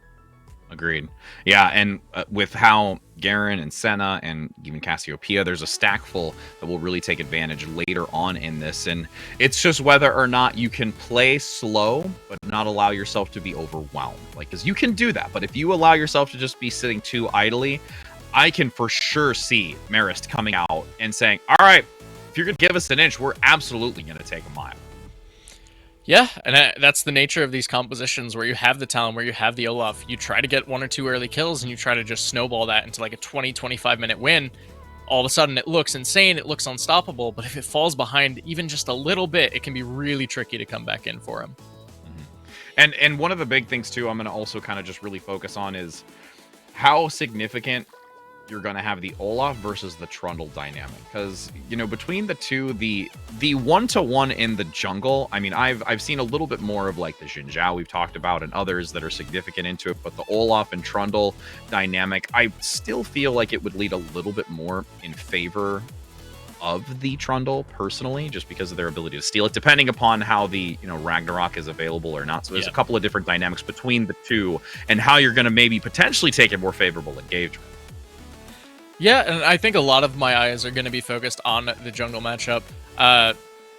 Agreed. Yeah, and with how Garen and Senna and even Cassiopeia, there's a stack full that will really take advantage later on in this. And it's just whether or not you can play slow, but not allow yourself to be overwhelmed. Like, because you can do that, but if you allow yourself to just be sitting too idly, I can for sure see Marist coming out and saying, all right, if you're going to give us an inch, we're absolutely going to take a mile. Yeah, and that's the nature of these compositions where you have the Talon, where you have the Olaf. You try to get 1 or 2 early kills, and you try to just snowball that into like a 20-25 minute win. All of a sudden, it looks insane, it looks unstoppable, but if it falls behind even just a little bit, it can be really tricky to come back in for him. And one of the big things, too, I'm going to also kind of just really focus on is how significant you're going to have the Olaf versus the Trundle dynamic. Because, you know, between the two, the 1-to-1 in the jungle, I mean, I've seen a little bit more of like the Xin Zhao we've talked about and others that are significant into it, but the Olaf and Trundle dynamic, I still feel like it would lead a little bit more in favor of the Trundle personally, just because of their ability to steal it, depending upon how the, you know, Ragnarok is available or not. So there's a couple of different dynamics between the two and how you're going to maybe potentially take a more favorable engagement. Yeah, and I think a lot of my eyes are going to be focused on the jungle matchup.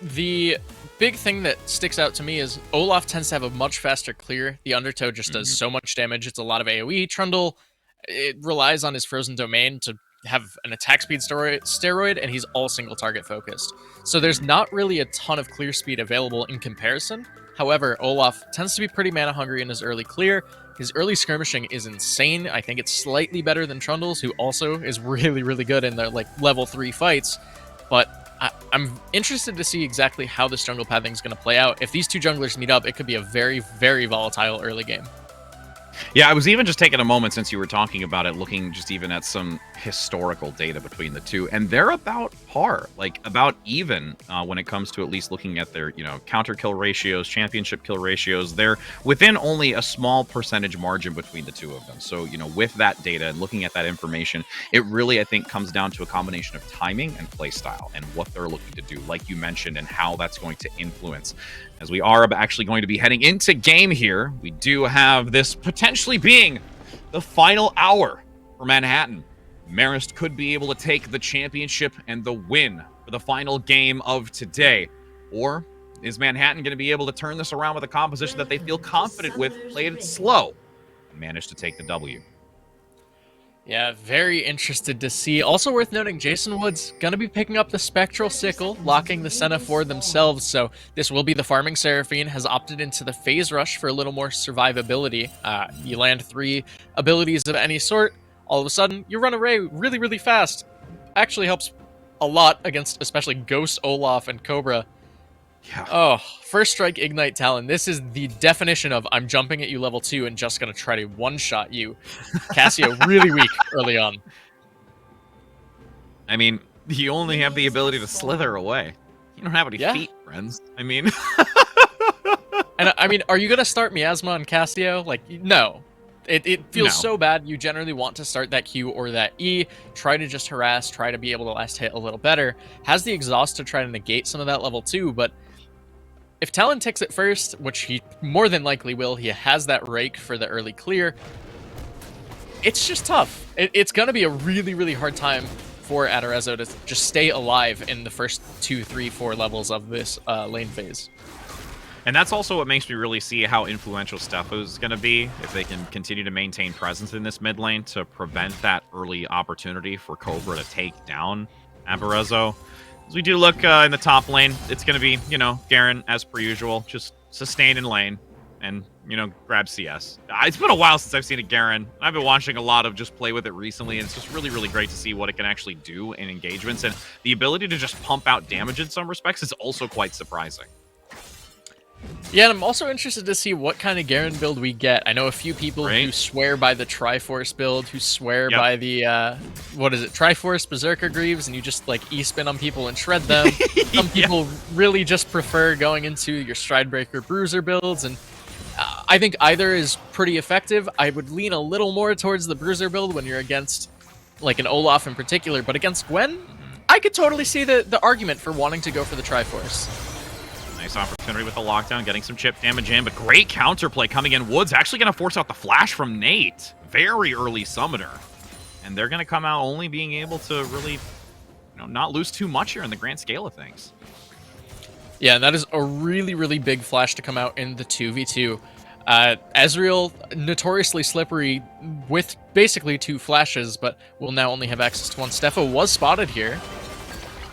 The big thing that sticks out to me is Olaf tends to have a much faster clear. The Undertow just does so much damage. It's a lot of AoE. Trundle, it relies on his frozen domain to have an attack speed steroid, and he's all single target focused. So there's not really a ton of clear speed available in comparison. However, Olaf tends to be pretty mana hungry in his early clear. His early skirmishing is insane. I think it's slightly better than Trundle's, who also is really, really good in the like level 3 fights. But I'm interested to see exactly how this jungle pathing is going to play out. If these two junglers meet up, it could be a very, very volatile early game. Yeah, I was even just taking a moment since you were talking about it, looking just even at some historical data between the two, and they're about par, like about even when it comes to at least looking at their, you know, counter kill ratios, championship kill ratios. They're within only a small percentage margin between the two of them. So, you know, with that data and looking at that information, it really, I think, comes down to a combination of timing and play style and what they're looking to do, like you mentioned, and how that's going to influence. As we are actually going to be heading into game here, we do have this potentially being the final hour for Manhattan. Marist could be able to take the championship and the win for the final game of today. Or is Manhattan going to be able to turn this around with a composition that they feel confident with, play it slow, and manage to take the W? Yeah, very interested to see. Also worth noting, Jason Wood's going to be picking up the Spectral Sickle, locking the Senna for themselves. So this will be the farming Seraphine, has opted into the Phase Rush for a little more survivability. You land 3 abilities of any sort, all of a sudden you run away really, really fast. Actually helps a lot against especially Ghost, Olaf, and Cobra. Yeah. Oh, First Strike Ignite Talon. This is the definition of I'm jumping at you level 2 and just going to try to one-shot you. Cassio really weak early on. I mean, you only have the ability to slither away. You don't have any feet, friends. I mean... And I mean, are you going to start Miasma on Cassio? Like, no. It feels so bad. You generally want to start that Q or that E, try to just harass, try to be able to last hit a little better. Has the exhaust to try to negate some of that level 2, but if Talon takes it first, which he more than likely will, he has that rake for the early clear. It's just tough. It's going to be a really, really hard time for Adorezo to just stay alive in the first 2, 3, 4 levels of this lane phase. And that's also what makes me really see how influential Stefo is going to be if they can continue to maintain presence in this mid lane to prevent that early opportunity for Cobra to take down Adorezo. As we do look in the top lane, it's going to be, you know, Garen, as per usual, just sustain in lane and, you know, grab CS. It's been a while since I've seen a Garen. I've been watching a lot of just play with it recently, and it's just really, really great to see what it can actually do in engagements. And the ability to just pump out damage in some respects is also quite surprising. Yeah, and I'm also interested to see what kind of Garen build we get. I know a few people who swear by the Triforce build, who swear by the, what is it, Triforce Berserker Greaves, and you just, like, E-spin on people and shred them. Some people really just prefer going into your Stridebreaker Bruiser builds, and I think either is pretty effective. I would lean a little more towards the Bruiser build when you're against, like, an Olaf in particular, but against Gwen, I could totally see the argument for wanting to go for the Triforce. Nice opportunity with the lockdown, getting some chip damage in, but great counterplay coming in. Wood's actually going to force out the flash from Nate. Very early summoner. And they're going to come out only being able to really, you know, not lose too much here in the grand scale of things. Yeah, and that is a really, really big flash to come out in the 2v2. Ezreal, notoriously slippery with basically 2 flashes, but will now only have access to 1. Stefo was spotted here.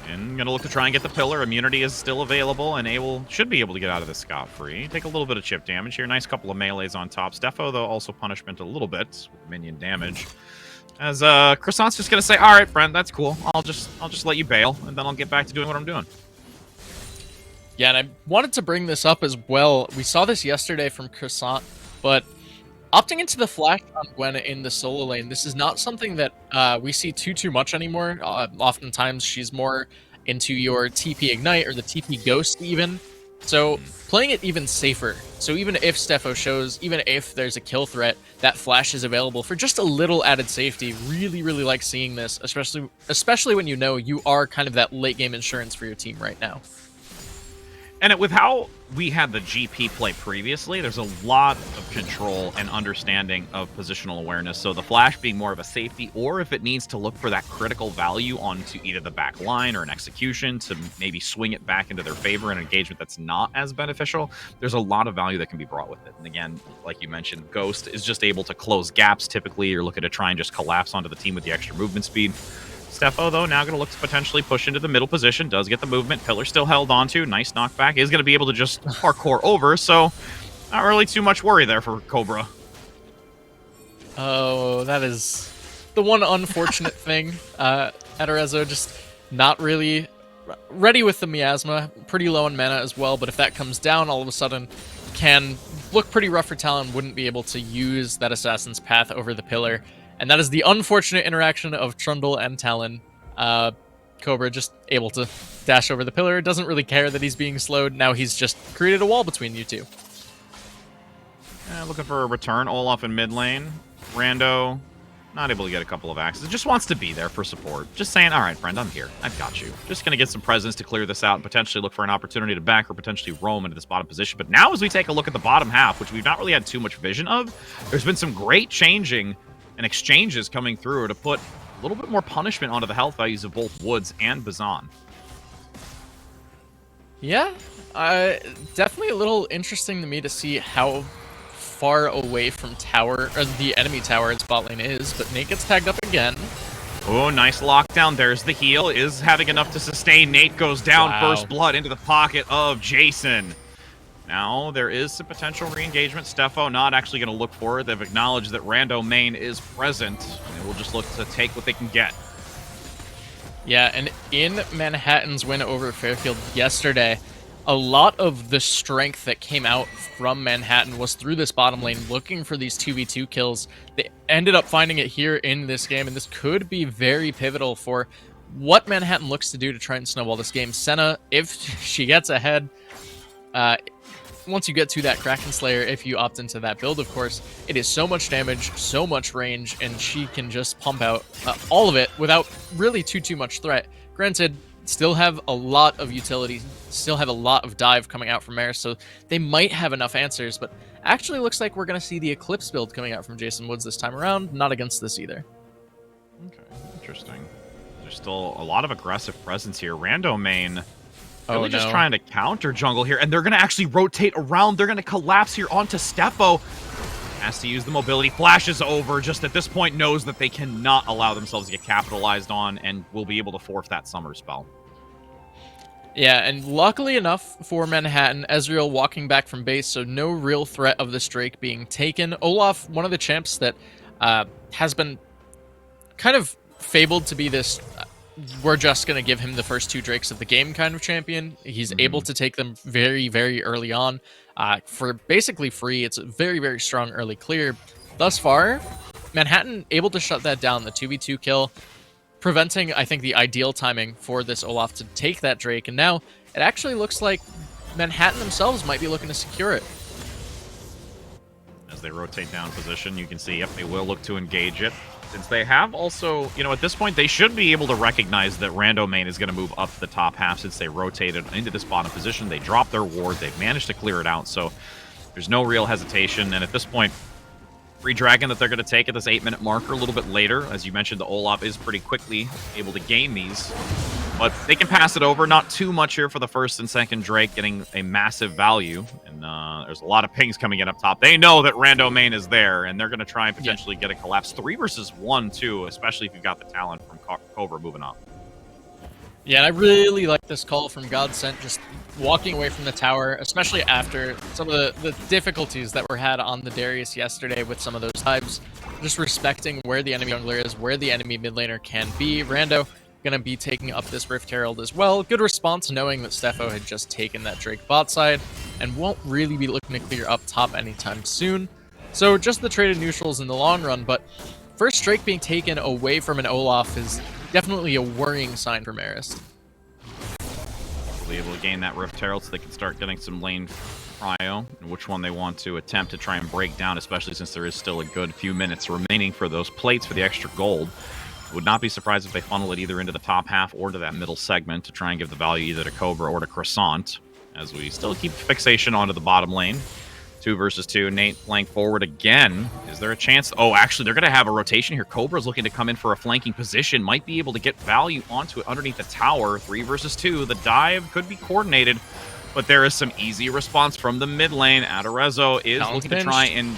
And gonna look to try and get the pillar. Immunity is still available, and should be able to get out of this scot-free. Take a little bit of chip damage here. Nice couple of melees on top. Stefo, though, also punishment a little bit with minion damage. As Croissant's just gonna say, "All right, friend, that's cool. I'll just let you bail, and then I'll get back to doing what I'm doing." Yeah, and I wanted to bring this up as well. We saw this yesterday from Croissant, but opting into the flash on Gwen in the solo lane, this is not something that we see too much anymore. Oftentimes, she's more into your TP Ignite or the TP Ghost even. So playing it even safer. So even if Stefo shows, even if there's a kill threat, that flash is available for just a little added safety. Really, really like seeing this, especially when you know you are kind of that late game insurance for your team right now. And with how we had the GP play previously, there's a lot of control and understanding of positional awareness. So the flash being more of a safety, or if it needs to look for that critical value onto either the back line or an execution to maybe swing it back into their favor in an engagement that's not as beneficial, there's a lot of value that can be brought with it. And again, like you mentioned, Ghost is just able to close gaps. Typically, you're looking to try and just collapse onto the team with the extra movement speed. Stefo, though, now going to look to potentially push into the middle position. Does get the movement. Pillar still held onto. Nice knockback. Is going to be able to just parkour over, so not really too much worry there for Cobra. Oh, that is the one unfortunate thing. Adorezo just not really ready with the miasma. Pretty low in mana as well, but if that comes down, all of a sudden can look pretty rough for Talon. Wouldn't be able to use that Assassin's Path over the pillar. And that is the unfortunate interaction of Trundle and Talon. Cobra just able to dash over the pillar. Doesn't really care that he's being slowed. Now he's just created a wall between you two. Looking for a return. Olaf in mid lane. Rando, not able to get a couple of axes. Just wants to be there for support. Just saying, all right, friend, I'm here. I've got you. Just going to get some presence to clear this out and potentially look for an opportunity to back or potentially roam into this bottom position. But now as we take a look at the bottom half, which we've not really had too much vision of, there's been some great changing and exchanges coming through to put a little bit more punishment onto the health values of both Woods and Bazan. Yeah, definitely a little interesting to me to see how far away from tower, or the enemy tower its bot lane is, but Nate gets tagged up again. Oh, nice lockdown. There's the heal. Is having enough to sustain. Nate goes down. Wow. First blood into the pocket of Jason. Now, there is some potential re-engagement. Stefo not actually going to look for it. They've acknowledged that Rando main is present, and we'll just look to take what they can get. Yeah, and in Manhattan's win over Fairfield yesterday, a lot of the strength that came out from Manhattan was through this bottom lane, looking for these 2v2 kills. They ended up finding it here in this game, and this could be very pivotal for what Manhattan looks to do to try and snowball this game. Senna, if she gets ahead, once you get to that Kraken Slayer, if you opt into that build, of course, it is so much damage, so much range, and she can just pump out all of it without really too much threat. Granted, still have a lot of utility, still have a lot of dive coming out from Marist, so they might have enough answers, but actually looks like we're going to see the Eclipse build coming out from Jason Woods this time around. Not against this either. Okay, interesting. There's still a lot of aggressive presence here. Rando main really just trying to counter jungle here, and they're going to actually rotate around. They're going to collapse here onto Stefo. Has to use the mobility. Flashes over. Just at this point knows that they cannot allow themselves to get capitalized on and will be able to force that summer spell. Yeah, and luckily enough for Manhattan, Ezreal walking back from base, so no real threat of this Drake being taken. Olaf, one of the champs that has been kind of fabled to be this we're just going to give him the first two Drakes of the game kind of champion. He's able to take them very, very early on for basically free. It's a very, very strong early clear. Thus far, Manhattan able to shut that down, the 2v2 kill, preventing, I think, the ideal timing for this Olaf to take that Drake. And now it actually looks like Manhattan themselves might be looking to secure it. As they rotate down position, you can see, yep, they will look to engage it. Since they have also, you know, at this point, they should be able to recognize that Rando Main is going to move up the top half since they rotated into this bottom position. They dropped their ward. They've managed to clear it out, so there's no real hesitation. And at this point, free dragon that they're going to take at this 8-minute marker a little bit later. As you mentioned, the Olaf is pretty quickly able to gain these. But they can pass it over. Not too much here for the first and second Drake, getting a massive value. And there's a lot of pings coming in up top. They know that Rando Main is there, and they're going to try and potentially get a collapse. 3 versus 1, too, especially if you've got the talent from Cobra moving up. Yeah, and I really like this call from Godsent, just walking away from the tower, especially after some of the difficulties that were had on the Darius yesterday with some of those dives. Just respecting where the enemy jungler is, where the enemy mid laner can be. Rando going to be taking up this Rift Herald as well. Good response knowing that Stefo had just taken that Drake bot side and won't really be looking to clear up top anytime soon. So just the traded neutrals in the long run, but first Drake being taken away from an Olaf is definitely a worrying sign for Marist. Be able to gain that Rift Herald so they can start getting some lane prio and which one they want to attempt to try and break down, especially since there is still a good few minutes remaining for those plates for the extra gold. Would not be surprised if they funnel it either into the top half or to that middle segment to try and give the value either to Cobra or to Croissant, as we still keep fixation onto the bottom lane. 2 versus 2. Nate flank forward again. Is there a chance? Oh, actually, they're going to have a rotation here. Cobra's looking to come in for a flanking position. Might be able to get value onto it underneath the tower. 3 versus 2. The dive could be coordinated, but there is some easy response from the mid lane. Adorezo is looking to try and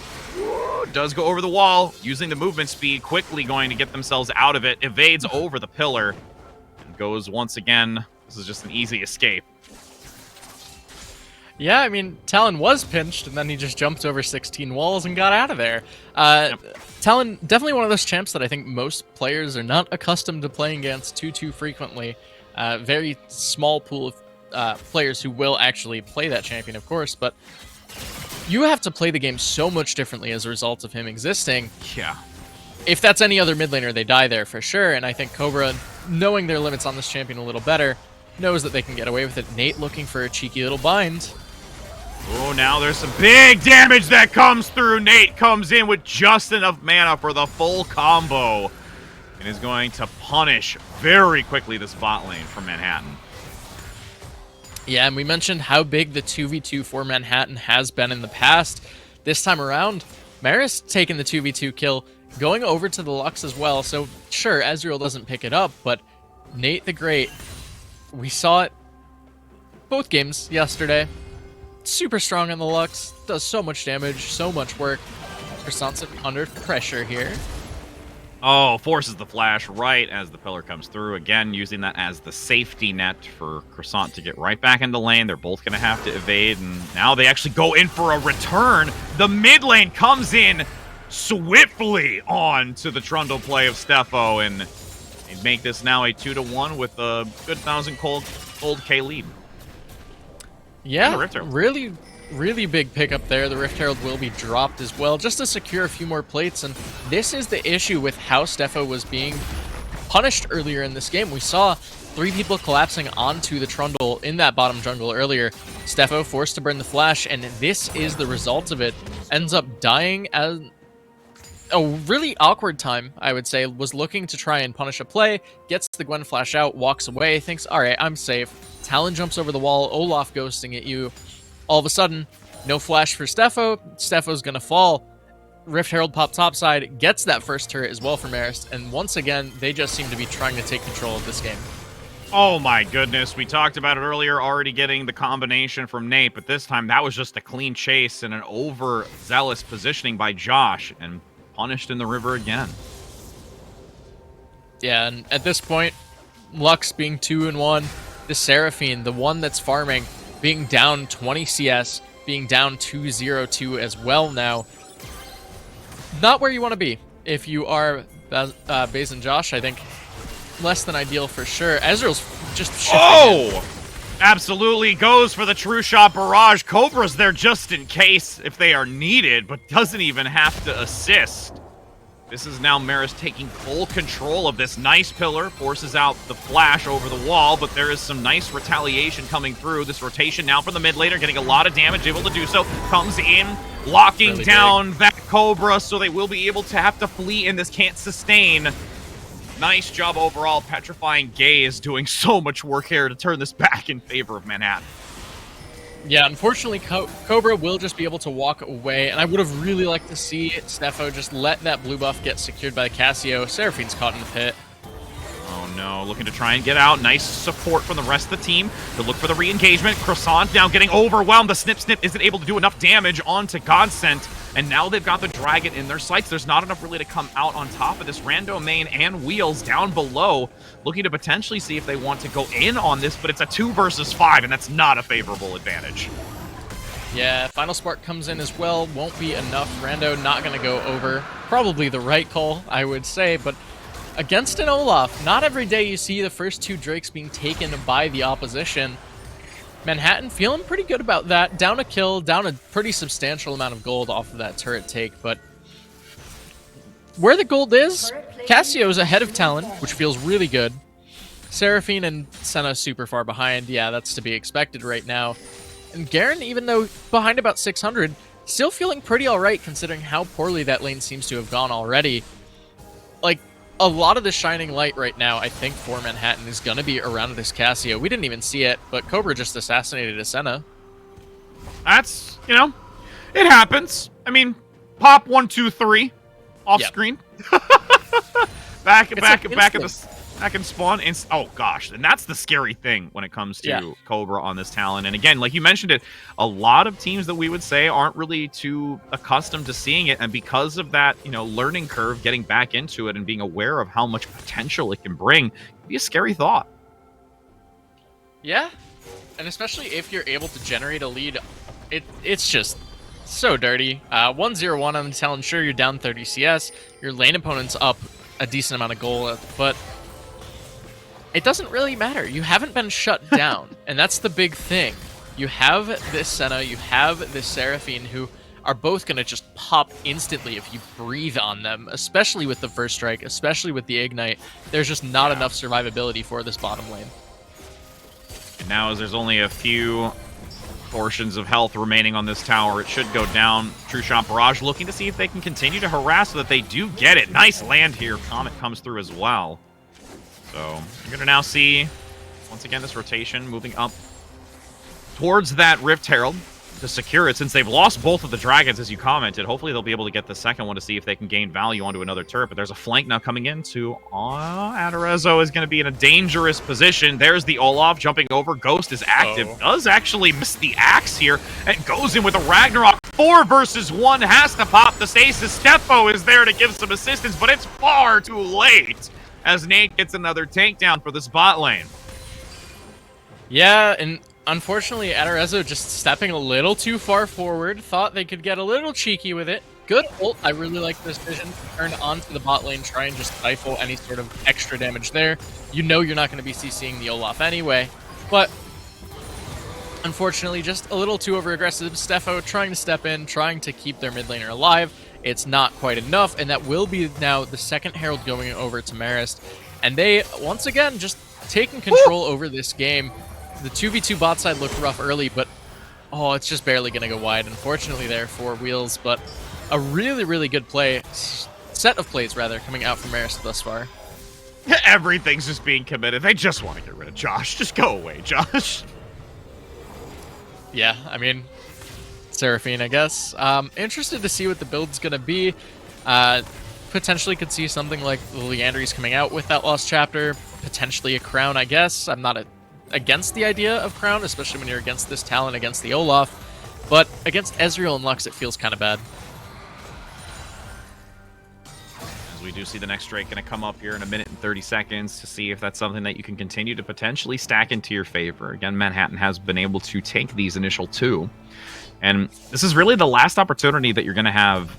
does go over the wall, using the movement speed, quickly going to get themselves out of it. Evades over the pillar and goes once again. This is just an easy escape. Yeah, I mean, Talon was pinched, and then he just jumped over 16 walls and got out of there. Talon, definitely one of those champs that I think most players are not accustomed to playing against too frequently. Very small pool of players who will actually play that champion, of course, but you have to play the game so much differently as a result of him existing. Yeah. If that's any other mid laner, they die there for sure, and I think Cobra, knowing their limits on this champion a little better, knows that they can get away with it. Nate looking for a cheeky little bind. Oh, now there's some big damage that comes through. Nate comes in with just enough mana for the full combo and is going to punish very quickly this bot lane from Manhattan. Yeah, and we mentioned how big the 2v2 for Manhattan has been in the past. This time around, Marist taking the 2v2 kill, going over to the Lux as well. So sure, Ezreal doesn't pick it up, but Nate the Great, we saw it both games yesterday. Super strong on the Lux, does so much damage, so much work. Croissant's under pressure here. Oh, forces the flash right as the pillar comes through. Again, using that as the safety net for Croissant to get right back into lane. They're both going to have to evade, and now they actually go in for a return. The mid lane comes in swiftly on to the trundle play of Stefo, and they make this now a 2-1 with a good 1,000 gold K lead. Yeah, really big pickup there. The Rift Herald will be dropped as well, just to secure a few more plates, and this is the issue with how Stefo was being punished earlier in this game. We saw 3 people collapsing onto the trundle in that bottom jungle earlier. Stefo forced to burn the flash, and this is the result of it. Ends up dying as a really awkward time, I would say. Was looking to try and punish a play, gets the Gwen flash out, walks away, thinks, alright, I'm safe. Talon jumps over the wall, Olaf ghosting at you. All of a sudden, no flash for Stefo. Stefo's gonna fall. Rift Herald pop topside, gets that first turret as well from Marist, and once again, they just seem to be trying to take control of this game. Oh my goodness, we talked about it earlier, already getting the combination from Nate, but this time that was just a clean chase and an overzealous positioning by Josh, and punished in the river again. Yeah, and at this point, Lux being 2-1, the Seraphine, the one that's farming, being down 20 CS, being down 2-0-2 as well now. Not where you want to be. If you are Baze and Josh, I think less than ideal for sure. Ezreal's just shifting in. Absolutely goes for the true shot barrage. Cobra's there just in case if they are needed, but doesn't even have to assist. This is now Marist taking full control of this. Nice pillar, forces out the flash over the wall, but there is some nice retaliation coming through. This rotation now from the mid laner, getting a lot of damage, able to do so. Comes in, locking really down that Cobra, so they will be able to have to flee, and this can't sustain. Nice job overall. Petrifying Gaze doing so much work here to turn this back in favor of Manhattan. Yeah, unfortunately, Cobra will just be able to walk away, and I would have really liked to see Stefo just let that blue buff get secured by the Cassio. Seraphine's caught in the pit. Oh no, looking to try and get out. Nice support from the rest of the team to look for the re-engagement. Croissant now getting overwhelmed. The Snip isn't able to do enough damage onto Godsent, and now they've got the Dragon in their sights. There's not enough really to come out on top of this. Rando main and Wheels down below, looking to potentially see if they want to go in on this, but it's a 2 versus 5, and that's not a favorable advantage. Yeah, Final Spark comes in as well. Won't be enough. Rando not going to go over. Probably the right call, I would say, but against an Olaf, not every day you see the first 2 Drakes being taken by the opposition. Manhattan feeling pretty good about that. Down a kill, down a pretty substantial amount of gold off of that turret take, but where the gold is, Cassio's ahead of Talon, which feels really good. Seraphine and Senna super far behind. Yeah, that's to be expected right now. And Garen, even though behind about 600, still feeling pretty alright considering how poorly that lane seems to have gone already. Like, a lot of the shining light right now, I think, for Manhattan is going to be around this Cassio. We didn't even see it, but Cobra just assassinated a Senna. That's, you know, it happens. I mean, pop 1, 2, 3 off screen. back in spawn. Oh gosh, and that's the scary thing when it comes to Cobra on this Talon. And again, like you mentioned it, a lot of teams that we would say aren't really too accustomed to seeing it, and because of that, you know, learning curve, getting back into it and being aware of how much potential it can bring, it'd be a scary thought. Yeah, and especially if you're able to generate a lead, it's just so dirty. 1-0-1 on the Talon. Sure, you're down 30 CS. Your lane opponent's up a decent amount of gold, but it doesn't really matter. You haven't been shut down, and that's the big thing. You have this Senna, you have this Seraphine, who are both going to just pop instantly if you breathe on them, especially with the first strike, especially with the Ignite. There's just not enough survivability for this bottom lane. And now as there's only a few portions of health remaining on this tower, it should go down. True Shot Barrage looking to see if they can continue to harass so that they do get it. Nice land here. Comet comes through as well. So you're going to now see, once again, this rotation moving up towards that Rift Herald to secure it. Since they've lost both of the dragons, as you commented, hopefully they'll be able to get the second one to see if they can gain value onto another turret. But there's a flank now coming into Adorezo is going to be in a dangerous position. There's the Olaf jumping over. Ghost is active. Does actually miss the axe here and goes in with a Ragnarok. 4 versus 1 has to pop the stasis. Stefo is there to give some assistance, but it's far too late as Nate gets another takedown for the spot lane. Yeah, and unfortunately, Adorezo just stepping a little too far forward. Thought they could get a little cheeky with it. Good ult. I really like this vision. Turn onto the bot lane, try and just stifle any sort of extra damage there. You know you're not going to be CCing the Olaf anyway, but unfortunately, just a little too over-aggressive. Stefo trying to step in, trying to keep their mid laner alive. It's not quite enough, and that will be now the second Herald going over to Marist. And they, once again, just taking control over this game. The 2v2 bot side looked rough early, but oh, it's just barely going to go wide, unfortunately, there for Wheels. But a really, really good set of plays, rather, coming out from Marist thus far. Everything's just being committed. They just want to get rid of Josh. Just go away, Josh. Yeah, I mean, Seraphine, I guess. Interested to see what the build's going to be. Potentially could see something like the Leandries coming out with that lost chapter. Potentially a crown, I guess. I'm not against the idea of crown, especially when you're against this Talon, against the Olaf. But against Ezreal and Lux, it feels kind of bad. As we do see the next Drake going to come up here in 1 minute and 30 seconds to see if that's something that you can continue to potentially stack into your favor. Again, Manhattan has been able to take these initial 2. And this is really the last opportunity that you're going to have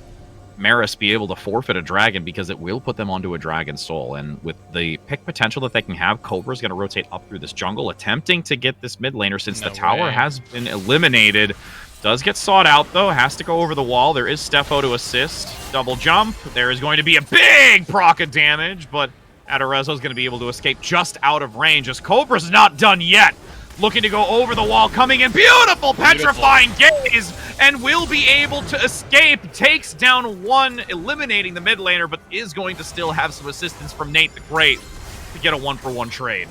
Marist be able to forfeit a dragon, because it will put them onto a dragon soul. And with the pick potential that they can have, Cobra's going to rotate up through this jungle, attempting to get this mid laner since the tower has been eliminated. Does get sought out, though. Has to go over the wall. There is Steffo to assist. Double jump. There is going to be a big proc of damage, but Adorezo is going to be able to escape just out of range, as Cobra's not done yet. Looking to go over the wall, coming in. Beautiful, petrifying gaze, and will be able to escape. Takes down 1, eliminating the mid laner, but is going to still have some assistance from Nate the Great to get a 1-for-1 trade.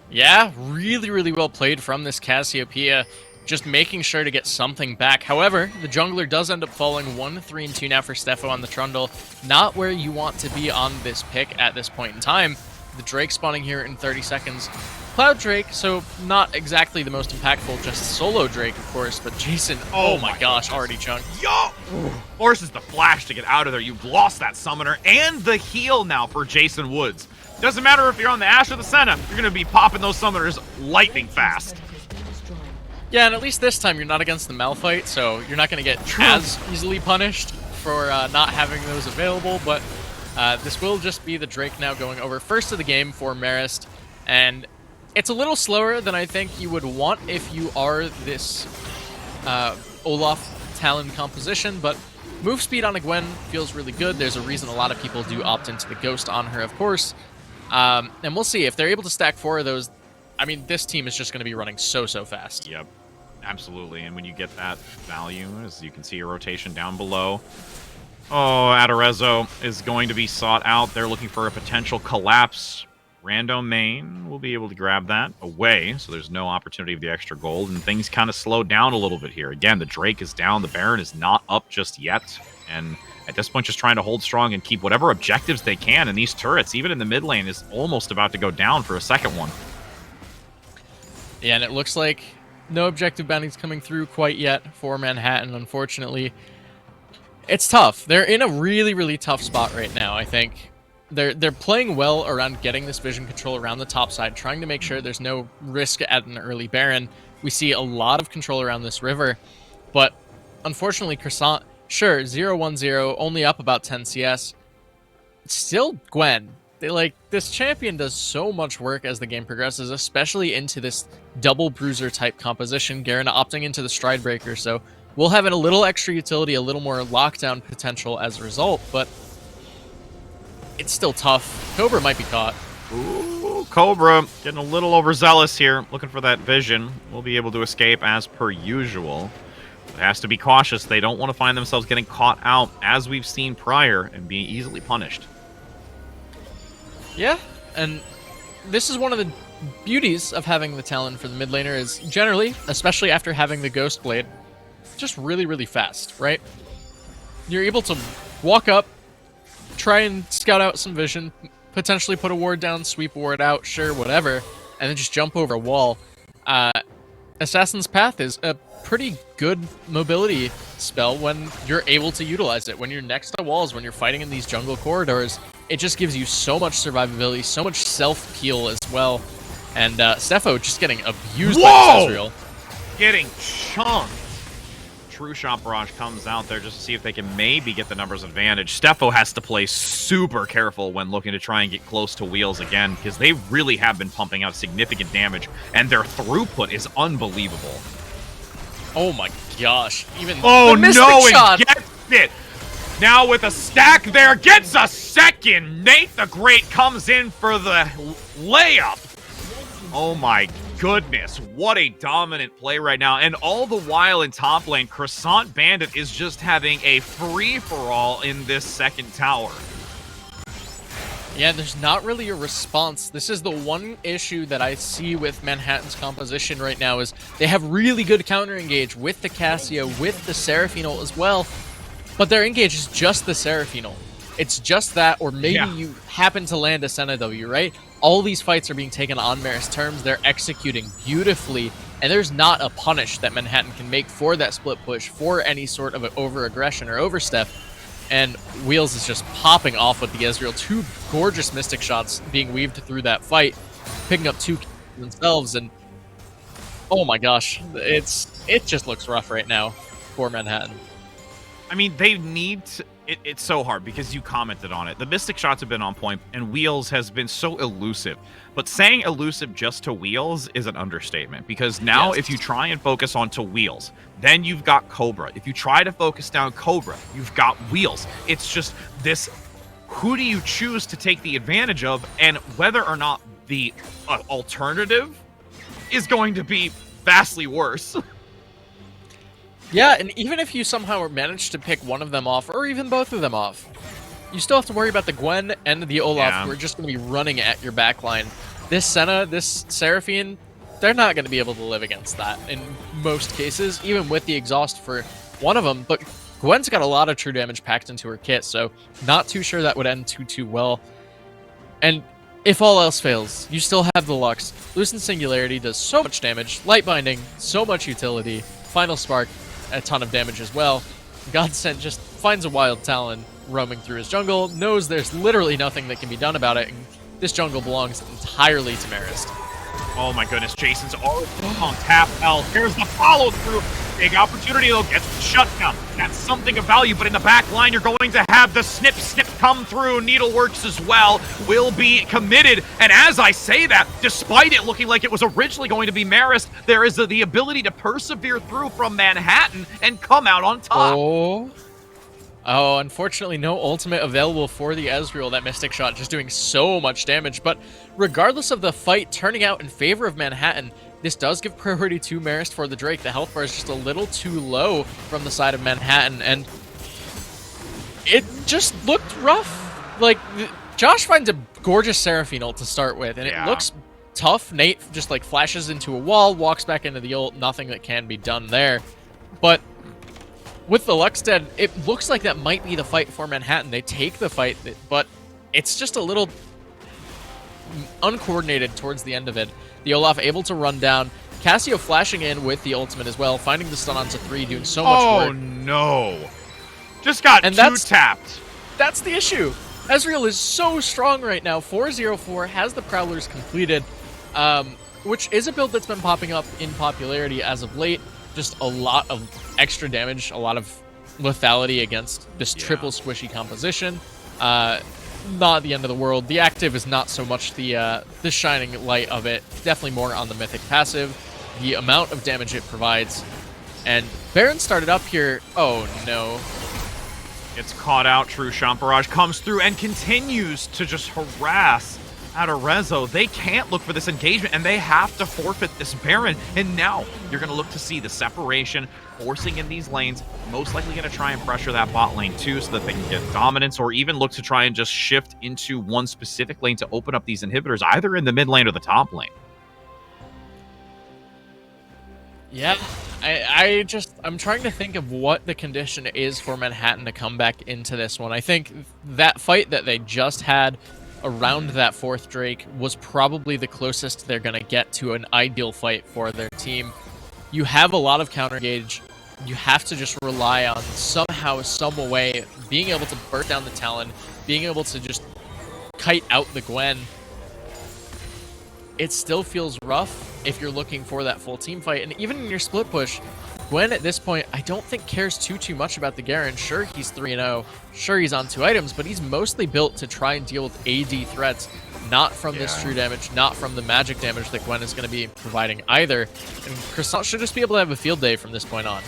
Yeah, really, really well played from this Cassiopeia. Just making sure to get something back. However, the jungler does end up falling 1, 3, and 2 now for Steffo on the Trundle. Not where you want to be on this pick at this point in time. The Drake spawning here in 30 seconds. Cloud Drake, so not exactly the most impactful, just solo Drake, of course, but Jason, oh my gosh, already chunked. Yo! Forces the flash to get out of there. You've lost that summoner and the heal now for Jason Woods. Doesn't matter if you're on the Ashe or the Senna, you're going to be popping those summoners lightning fast. Yeah, and at least this time you're not against the Malphite, so you're not going to get as easily punished for not having those available, but this will just be the Drake now going over first of the game for Marist, and it's a little slower than I think you would want if you are this Olaf Talon composition, but move speed on a Gwen feels really good. There's a reason a lot of people do opt into the Ghost on her, of course, and we'll see. If they're able to stack 4 of those, I mean, this team is just going to be running so fast. Yep, absolutely, and when you get that value, as you can see a rotation down below, oh, Adorezo is going to be sought out. They're looking for a potential collapse. Random main will be able to grab that away, so there's no opportunity of the extra gold, and things kind of slow down a little bit here. Again, the Drake is down, the Baron is not up just yet, and at this point just trying to hold strong and keep whatever objectives they can, and these turrets, even in the mid lane, is almost about to go down for a second one. Yeah, and it looks like no objective bounties coming through quite yet for Manhattan, unfortunately. It's tough. They're in a really tough spot right now, I think. They're playing well around getting this vision control around the top side, trying to make sure there's no risk at an early Baron. We see a lot of control around this river, but unfortunately Croissant, sure, 0-1-0, only up about 10 CS. Still Gwen. This champion does so much work as the game progresses, especially into this double bruiser type composition. Garen opting into the Stride Breaker, so we'll have a little extra utility, a little more lockdown potential as a result, but it's still tough. Cobra might be caught. Ooh, Cobra getting a little overzealous here, looking for that vision. Will be able to escape as per usual. It has to be cautious. They don't want to find themselves getting caught out, as we've seen prior, and being easily punished. Yeah, and this is one of the beauties of having the Talon for the mid laner is generally, especially after having the Ghost Blade, just really fast, right? You're able to walk up, try and scout out some vision, potentially put a ward down, sweep a ward out, sure, whatever, and then just jump over a wall. Assassin's Path is a pretty good mobility spell when you're able to utilize it. When you're next to walls, when you're fighting in these jungle corridors, it just gives you so much survivability, so much self-heal as well. And Steffo just getting abused by this Ezreal. Getting chunked. True Shot Barrage comes out there just to see if they can maybe get the numbers advantage. Steffo has to play super careful when looking to try and get close to Wheels again, because they really have been pumping out significant damage, and their throughput is unbelievable. Oh my gosh. Even oh the no, shot. It gets it! Now with a stack there, gets a second! Nate the Great comes in for the layup! Oh my goodness, what a dominant play right now. And all the while in top lane, Croissant Bandit is just having a free-for-all in this second tower. Yeah, there's not really a response. This is the one issue that I see with Manhattan's composition right now is they have really good counter engage with the Cassia, with the Seraphine ult as well, but their engage is just the Seraphine ult. It's just that, or maybe you happen to land a Senna W, right? All these fights are being taken on Marist terms. They're executing beautifully, and there's not a punish that Manhattan can make for that split push, for any sort of over-aggression or overstep. and Wheels is just popping off with the Ezreal. 2 gorgeous Mystic shots being weaved through that fight, picking up 2 kills themselves, and oh my gosh, it just looks rough right now for Manhattan. I mean, they need to, it's so hard because you commented on it. The Mystic shots have been on point, and Wheels has been so elusive. But saying elusive just to Wheels is an understatement, because now if you try and focus on to Wheels, then you've got Cobra. If you try to focus down Cobra, you've got Wheels. It's just this, who do you choose to take the advantage of, and whether or not the alternative is going to be vastly worse. Yeah, and even if you somehow manage to pick one of them off, or even both of them off, you still have to worry about the Gwen and the Olaf, who are just going to be running at your backline. This Senna, this Seraphine, they're not going to be able to live against that in most cases, even with the exhaust for one of them. But Gwen's got a lot of true damage packed into her kit, so not too sure that would end too well. And if all else fails, you still have the Lux. Lucent Singularity does so much damage, Light Binding, so much utility, Final Spark, a ton of damage as well. Godsent just finds a Wild Talon roaming through his jungle, knows there's literally nothing that can be done about it, and this jungle belongs entirely to Marist. Oh my goodness, Jason's already on tap L. Here's the follow through. Big opportunity though, gets the shutdown. That's something of value, but in the back line, you're going to have the snip come through. Needleworks as well will be committed. And as I say that, despite it looking like it was originally going to be Marist, there is the ability to persevere through from Manhattan and come out on top. Oh, unfortunately, no ultimate available for the Ezreal. That Mystic Shot just doing so much damage. But regardless of the fight turning out in favor of Manhattan, this does give priority to Marist for the Drake. The health bar is just a little too low from the side of Manhattan, and it just looked rough. Like, Josh finds a gorgeous Seraphine ult to start with, and it looks tough. Nate just, like, flashes into a wall, walks back into the ult. Nothing that can be done there. But with the Lux dead, it looks like that might be the fight for Manhattan. They take the fight, but it's just a little uncoordinated towards the end of it. The Olaf able to run down. Cassio flashing in with the ultimate as well, finding the stun onto 3, doing so much work. Oh no. Just got tapped. That's the issue. Ezreal is so strong right now. 404 has the Prowlers completed, which is a build that's been popping up in popularity as of late. Just a lot of extra damage, a lot of lethality against this triple squishy composition. Not the end of the world. The active is not so much the shining light of it. Definitely more on the mythic passive. The amount of damage it provides. And Baron started up here. Oh no. It's caught out. True Champarage comes through and continues to just harass Arezzo. They can't look for this engagement, and they have to forfeit this Baron. And now you're going to look to see the separation, forcing in these lanes, most likely going to try and pressure that bot lane too so that they can get dominance, or even look to try and just shift into one specific lane to open up these inhibitors, either in the mid lane or the top lane. Yeah, I'm trying to think of what the condition is for Manhattan to come back into this one. I think that fight that they just had around that 4th Drake was probably the closest they're going to get to an ideal fight for their team. You have a lot of counter gauge. You have to just rely on somehow, some way, being able to burst down the Talon, being able to just kite out the Gwen. It still feels rough if you're looking for that full team fight. And even in your split push, Gwen at this point, I don't think cares too much about the Garen. Sure, he's 3-0. Sure, he's on 2 items, but he's mostly built to try and deal with AD threats, not from this true damage, not from the magic damage that Gwen is going to be providing either. And Croissant should just be able to have a field day from this point on.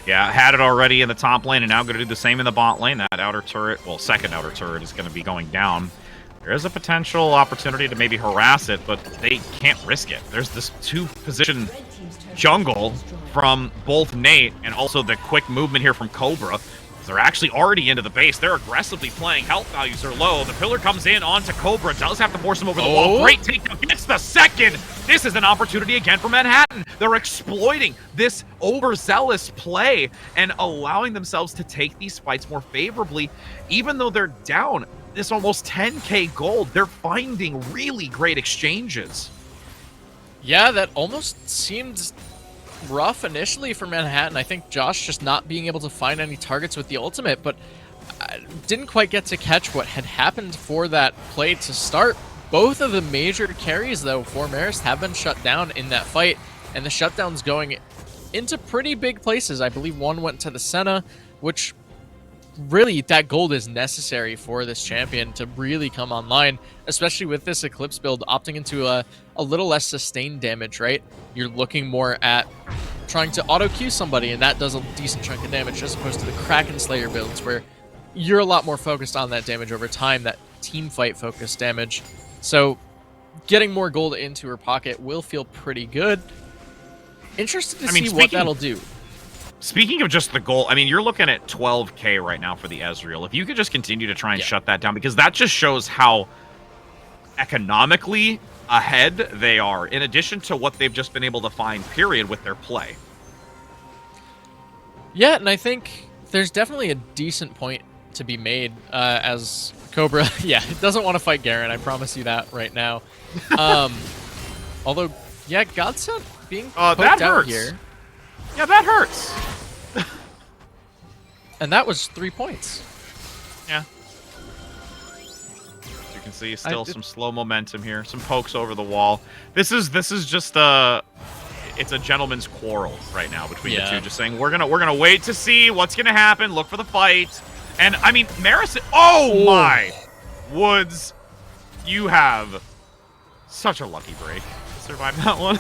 Yeah, had it already in the top lane, and now going to do the same in the bot lane. That outer turret, well, second outer turret is going to be going down. There is a potential opportunity to maybe harass it, but they can't risk it. There's this 2-position jungle from both Nate and also the quick movement here from Cobra. They're actually already into the base. They're aggressively playing. Health values are low. The pillar comes in onto Cobra. Does have to force him over the wall. Great takedown. Gets the second. This is an opportunity again for Manhattan. They're exploiting this overzealous play and allowing themselves to take these fights more favorably. Even though they're down this almost 10k gold, they're finding really great exchanges. Yeah, that almost seemed rough initially for Manhattan. I think Josh just not being able to find any targets with the ultimate, but didn't quite get to catch what had happened for that play to start. Both of the major carries, though, for Marist have been shut down in that fight, and the shutdown's going into pretty big places. I believe one went to the Senna, which really, that gold is necessary for this champion to really come online, especially with this Eclipse build opting into a little less sustained damage, right? You're looking more at trying to auto-Q somebody, and that does a decent chunk of damage, as opposed to the Kraken Slayer builds, where you're a lot more focused on that damage over time, that team fight focused damage. So getting more gold into her pocket will feel pretty good. Interested to see what that'll do. Speaking of just the goal, I mean, you're looking at 12K right now for the Ezreal. If you could just continue to try and shut that down, because that just shows how economically ahead they are, in addition to what they've just been able to find, period, with their play. Yeah, and I think there's definitely a decent point to be made as Cobra, doesn't want to fight Garen, I promise you that right now. Although, yeah, Godsent being poked out here. Yeah, that hurts. And that was 3 points. Yeah. As you can see, still some slow momentum here. Some pokes over the wall. This is just it's a gentleman's quarrel right now between the two. Just saying we're gonna wait to see what's gonna happen. Look for the fight. And I mean, Marist. Oh my, Woods, you have such a lucky break to survive that one.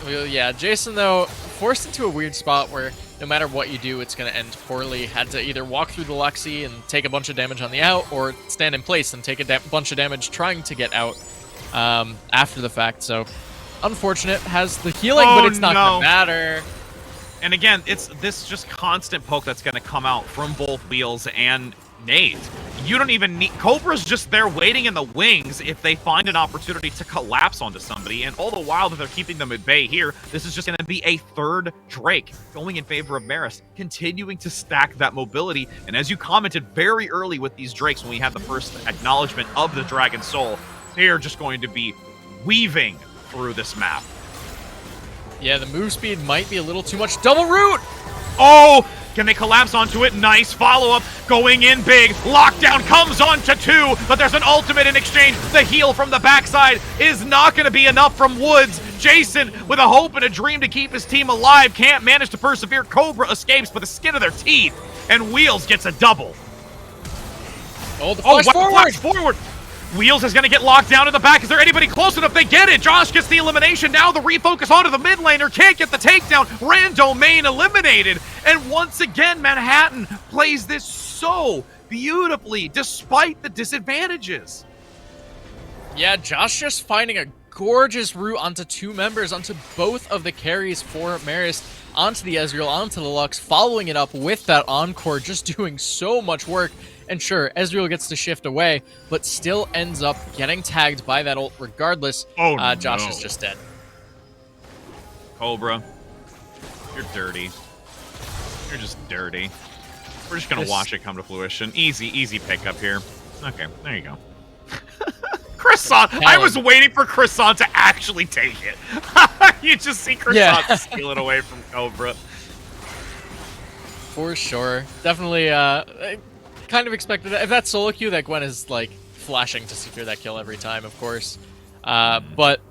Well, yeah, Jason, though, forced into a weird spot where no matter what you do, it's going to end poorly. Had to either walk through the Luxie and take a bunch of damage on the out, or stand in place and take a bunch of damage trying to get out after the fact. So, unfortunate. Has the healing, but it's not going to matter. And again, it's this just constant poke that's going to come out from both Wheels and Nate. You don't even need... Cobra's just there waiting in the wings if they find an opportunity to collapse onto somebody, and all the while that they're keeping them at bay here, this is just going to be a third Drake going in favor of Marist, continuing to stack that mobility. And as you commented very early with these Drakes when we had the first acknowledgement of the Dragon Soul, they're just going to be weaving through this map. Yeah, the move speed might be a little too much. Double root! Oh! Can they collapse onto it? Nice follow-up, going in big. Lockdown comes onto 2, but there's an ultimate in exchange. The heal from the backside is not going to be enough from Woods. Jason, with a hope and a dream to keep his team alive, can't manage to persevere. Cobra escapes by the skin of their teeth, and Wheels gets a double. Oh, the flash forward! Flash forward! Wheels is going to get locked down in the back. Is there anybody close enough? They get it. Josh gets the elimination. Now the refocus onto the mid laner. Can't get the takedown. Randomain eliminated. And once again, Manhattan plays this so beautifully, despite the disadvantages. Yeah, Josh just finding a gorgeous route onto 2 members, onto both of the carries for Marist, onto the Ezreal, onto the Lux, following it up with that Encore, just doing so much work. And sure, Ezreal gets to shift away, but still ends up getting tagged by that ult regardless. Josh is just dead. Cobra, you're dirty. You're just dirty. We're just going to watch it come to fruition. Easy pickup here. Okay, there you go. Croissant! I was waiting for Croissant to actually take it. You just see Croissant steal it away from Cobra. For sure. Definitely, kind of expected that. If that's solo queue, that Gwen is like flashing to secure that kill every time, of course. But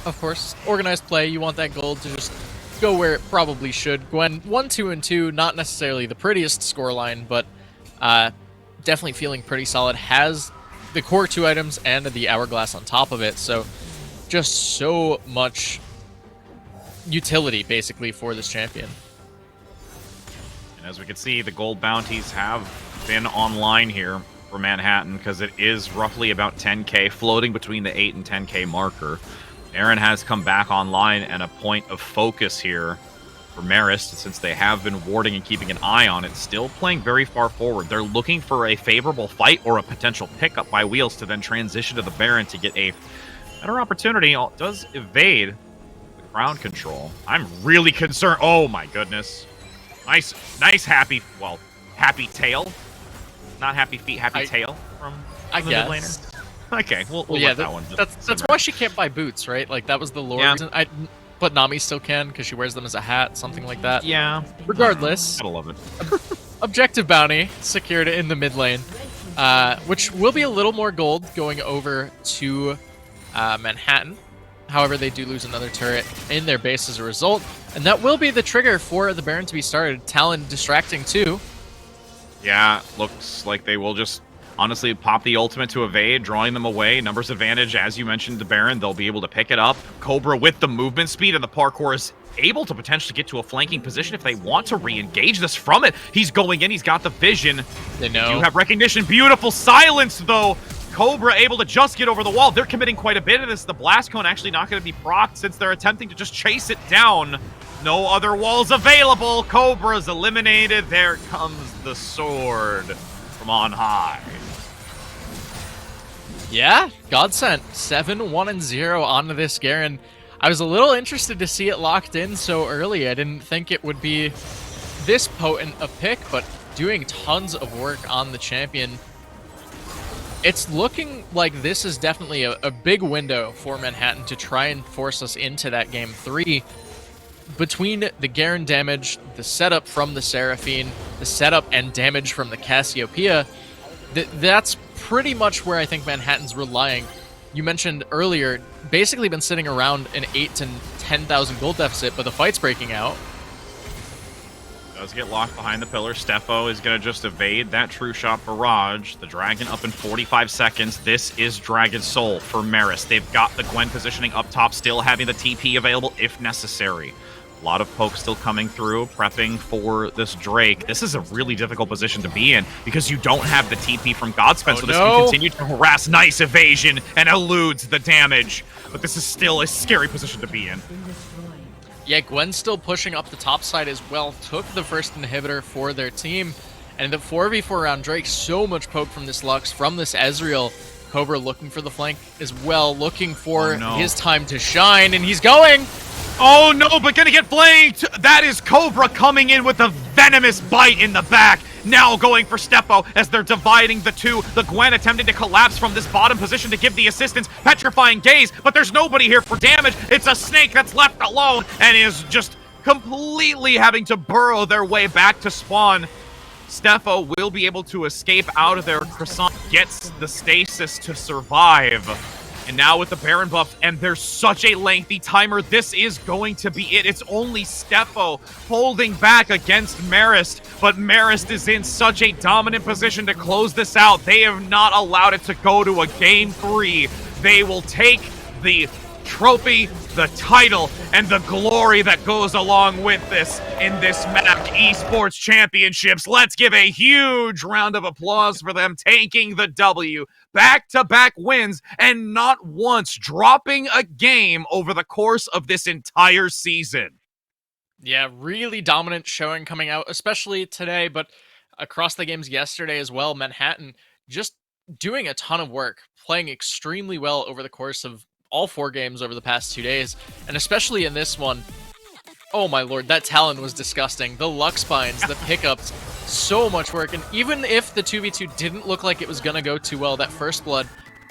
of course, organized play, you want that gold to just go where it probably should. Gwen 1, 2, and 2, not necessarily the prettiest scoreline, but definitely feeling pretty solid. Has the core 2 items and the hourglass on top of it, so just so much utility basically for this champion. As we can see, the gold bounties have been online here for Manhattan because it is roughly about 10k, floating between the 8 and 10k marker. Aaron has come back online and a point of focus here for Marist, since they have been warding and keeping an eye on it, still playing very far forward. They're looking for a favorable fight or a potential pickup by Wheels to then transition to the Baron to get a better opportunity. It does evade the ground control. I'm really concerned. Oh my goodness. Nice happy tail. Not happy feet, happy tail from the mid laner. Okay, we'll let that one. That's why she can't buy boots, right? Like, that was the lore reason. but Nami still can because she wears them as a hat, something like that. Yeah. Regardless, Gotta love it. objective bounty secured in the mid lane, which will be a little more gold going over to Manhattan. However, they do lose another turret in their base as a result, and that will be the trigger for the Baron to be started. Talon distracting too. Yeah, looks like they will just honestly pop the ultimate to evade, drawing them away. Numbers advantage, as you mentioned, the Baron. They'll be able to pick it up. Cobra with the movement speed and the parkour is able to potentially get to a flanking position if they want to re-engage this from it. He's going in. He's got the vision. They know. You have recognition. Beautiful silence, though. Cobra able to just get over the wall. They're committing quite a bit of this. The blast cone actually not going to be procced since they're attempting to just chase it down. No other walls available. Cobra's eliminated. There comes the sword from on high. Yeah, Godsent. 7-1-0 onto this Garen. I was a little interested to see it locked in so early. I didn't think it would be this potent a pick, but doing tons of work on the champion. It's looking like this is definitely a big window for Manhattan to try and force us into that game 3. Between the Garen damage, the setup from the Seraphine, the setup and damage from the Cassiopeia, that's pretty much where I think Manhattan's relying. You mentioned earlier, basically been sitting around an 8,000 to 10,000 gold deficit, but the fight's breaking out. Does get locked behind the pillar. Steffo is going to just evade that true shot barrage. The Dragon up in 45 seconds. This is Dragon Soul for Marist. They've got the Gwen positioning up top, still having the TP available if necessary. A lot of poke still coming through, prepping for this Drake. This is a really difficult position to be in because you don't have the TP from Godspen, so this can continue to harass. Nice evasion and eludes the damage. But this is still a scary position to be in. Yeah, Gwen's still pushing up the top side as well. Took the first inhibitor for their team. And the 4v4 round Drake, so much poke from this Lux, from this Ezreal. Cobra looking for the flank as well, looking for his time to shine, and he's going! Oh no, but gonna get flanked! That is Cobra coming in with a venomous bite in the back. Now going for Steffo as they're dividing the two. The Gwen attempting to collapse from this bottom position to give the assistance. Petrifying Gaze, but there's nobody here for damage. It's a snake that's left alone and is just completely having to burrow their way back to spawn. Steffo will be able to escape out of there. Croissant gets the stasis to survive. And now with the Baron buff, and there's such a lengthy timer, this is going to be it. It's only Steffo holding back against Marist, but Marist is in such a dominant position to close this out. They have not allowed it to go to a game 3. They will take the trophy, the title, and the glory that goes along with this in this MAAC Esports Championships. Let's give a huge round of applause for them taking the W. Back-to-back wins, and not once dropping a game over the course of this entire season. Yeah, really dominant showing coming out, especially today, but across the games yesterday as well. Manhattan just doing a ton of work, playing extremely well over the course of all 4 games over the past 2 days, and especially in this one. Oh my lord, that Talon was disgusting. The Lux Binds, the pickups, so much work. And even if the 2v2 didn't look like it was going to go too well, that first blood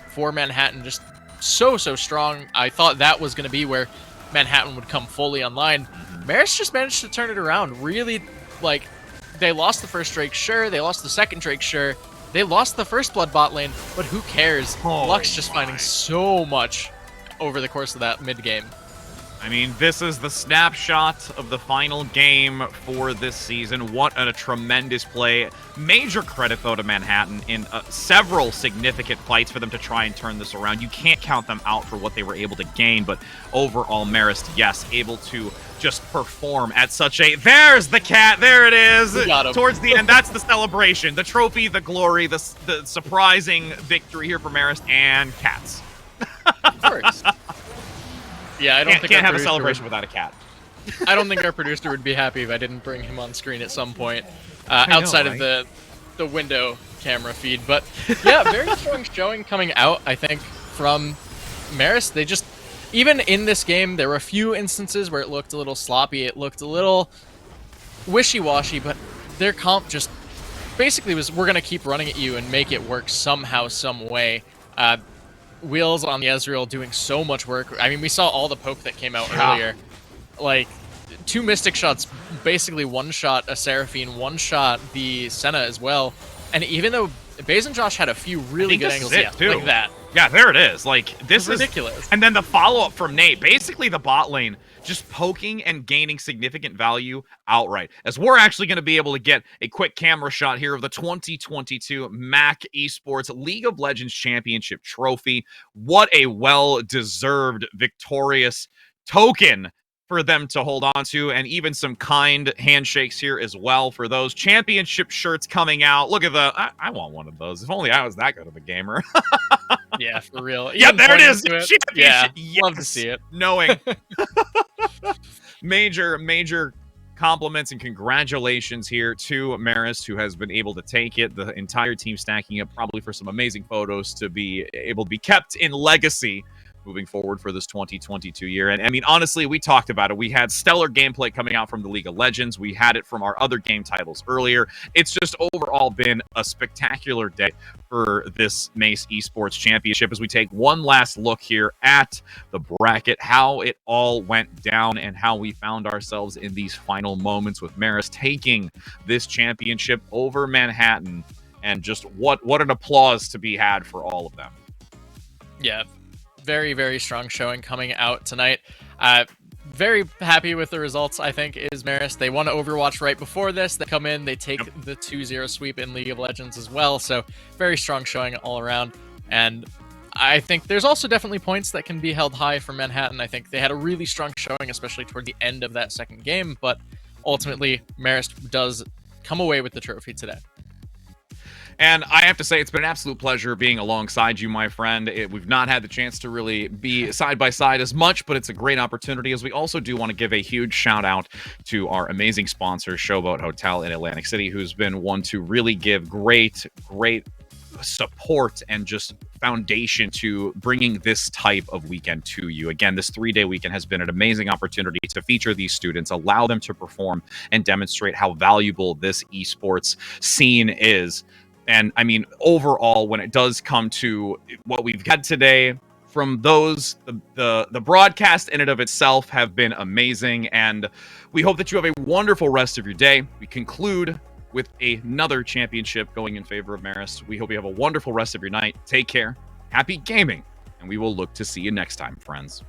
for Manhattan just so strong. I thought that was going to be where Manhattan would come fully online. Marist just managed to turn it around. Really, like, they lost the first Drake, sure. They lost the second Drake, sure. They lost the first blood bot lane, but who cares? Lux just finding so much over the course of that mid-game. I mean, this is the snapshot of the final game for this season. What a tremendous play. Major credit, though, to Manhattan in several significant fights for them to try and turn this around. You can't count them out for what they were able to gain, but overall, Marist, yes, able to just perform at such a... There's the cat! There it is! We got him. Towards the end, that's the celebration. The trophy, the glory, the surprising victory here for Marist, and cats. Of course. Yeah, I don't think can't have a celebration without a cat. I don't think our producer would be happy if I didn't bring him on screen at some point, outside of the window camera feed. But yeah, very strong showing coming out, I think, from Marist. They just, even in this game, there were a few instances where it looked a little sloppy, it looked a little wishy-washy, but their comp just basically was, we're going to keep running at you and make it work somehow, some way. Wheels on the Ezreal doing so much work. I mean, we saw all the poke that came out earlier. like 2 Mystic shots, basically one-shot a Seraphine, one-shot the Senna as well. And even though Baze and Josh had a few really good angles, like that. Yeah, there it is. Like, this is ridiculous. And then the follow-up from Nate, basically the bot lane just poking and gaining significant value outright. As we're actually going to be able to get a quick camera shot here of the 2022 MAAC Esports League of Legends Championship Trophy. What a well-deserved victorious token for them to hold on to, and even some kind handshakes here as well for those championship shirts coming out. Look at I want one of those. If only I was that good of a gamer. Yeah, for real. Yeah, there it is. Yeah, yes. Love to see it. Knowing major compliments and congratulations here to Marist, who has been able to take it. The entire team stacking up probably for some amazing photos to be able to be kept in legacy moving forward for this 2022 year. And I mean, honestly, we talked about it. We had stellar gameplay coming out from the League of Legends. We had it from our other game titles earlier. It's just overall been a spectacular day for this MAAC Esports Championship as we take one last look here at the bracket, how it all went down and how we found ourselves in these final moments with Marist taking this championship over Manhattan. And just what an applause to be had for all of them. Yeah. Very, very strong showing coming out tonight. Very happy with the results, I think, is Marist. They won Overwatch right before this. They come in, they take the 2-0 sweep in League of Legends as well. So very strong showing all around. And I think there's also definitely points that can be held high for Manhattan. I think they had a really strong showing, especially toward the end of that second game. But ultimately, Marist does come away with the trophy today. And I have to say, it's been an absolute pleasure being alongside you, my friend. We've not had the chance to really be side by side as much, but it's a great opportunity, as we also do want to give a huge shout out to our amazing sponsor, Showboat Hotel in Atlantic City, who's been one to really give great support and just foundation to bringing this type of weekend to you. Again, this 3-day weekend has been an amazing opportunity to feature these students, allow them to perform and demonstrate how valuable this esports scene is. And I mean, overall, when it does come to what we've had today from those, the broadcast in and of itself have been amazing. And we hope that you have a wonderful rest of your day. We conclude with another championship going in favor of Marist. We hope you have a wonderful rest of your night. Take care. Happy gaming. And we will look to see you next time, friends.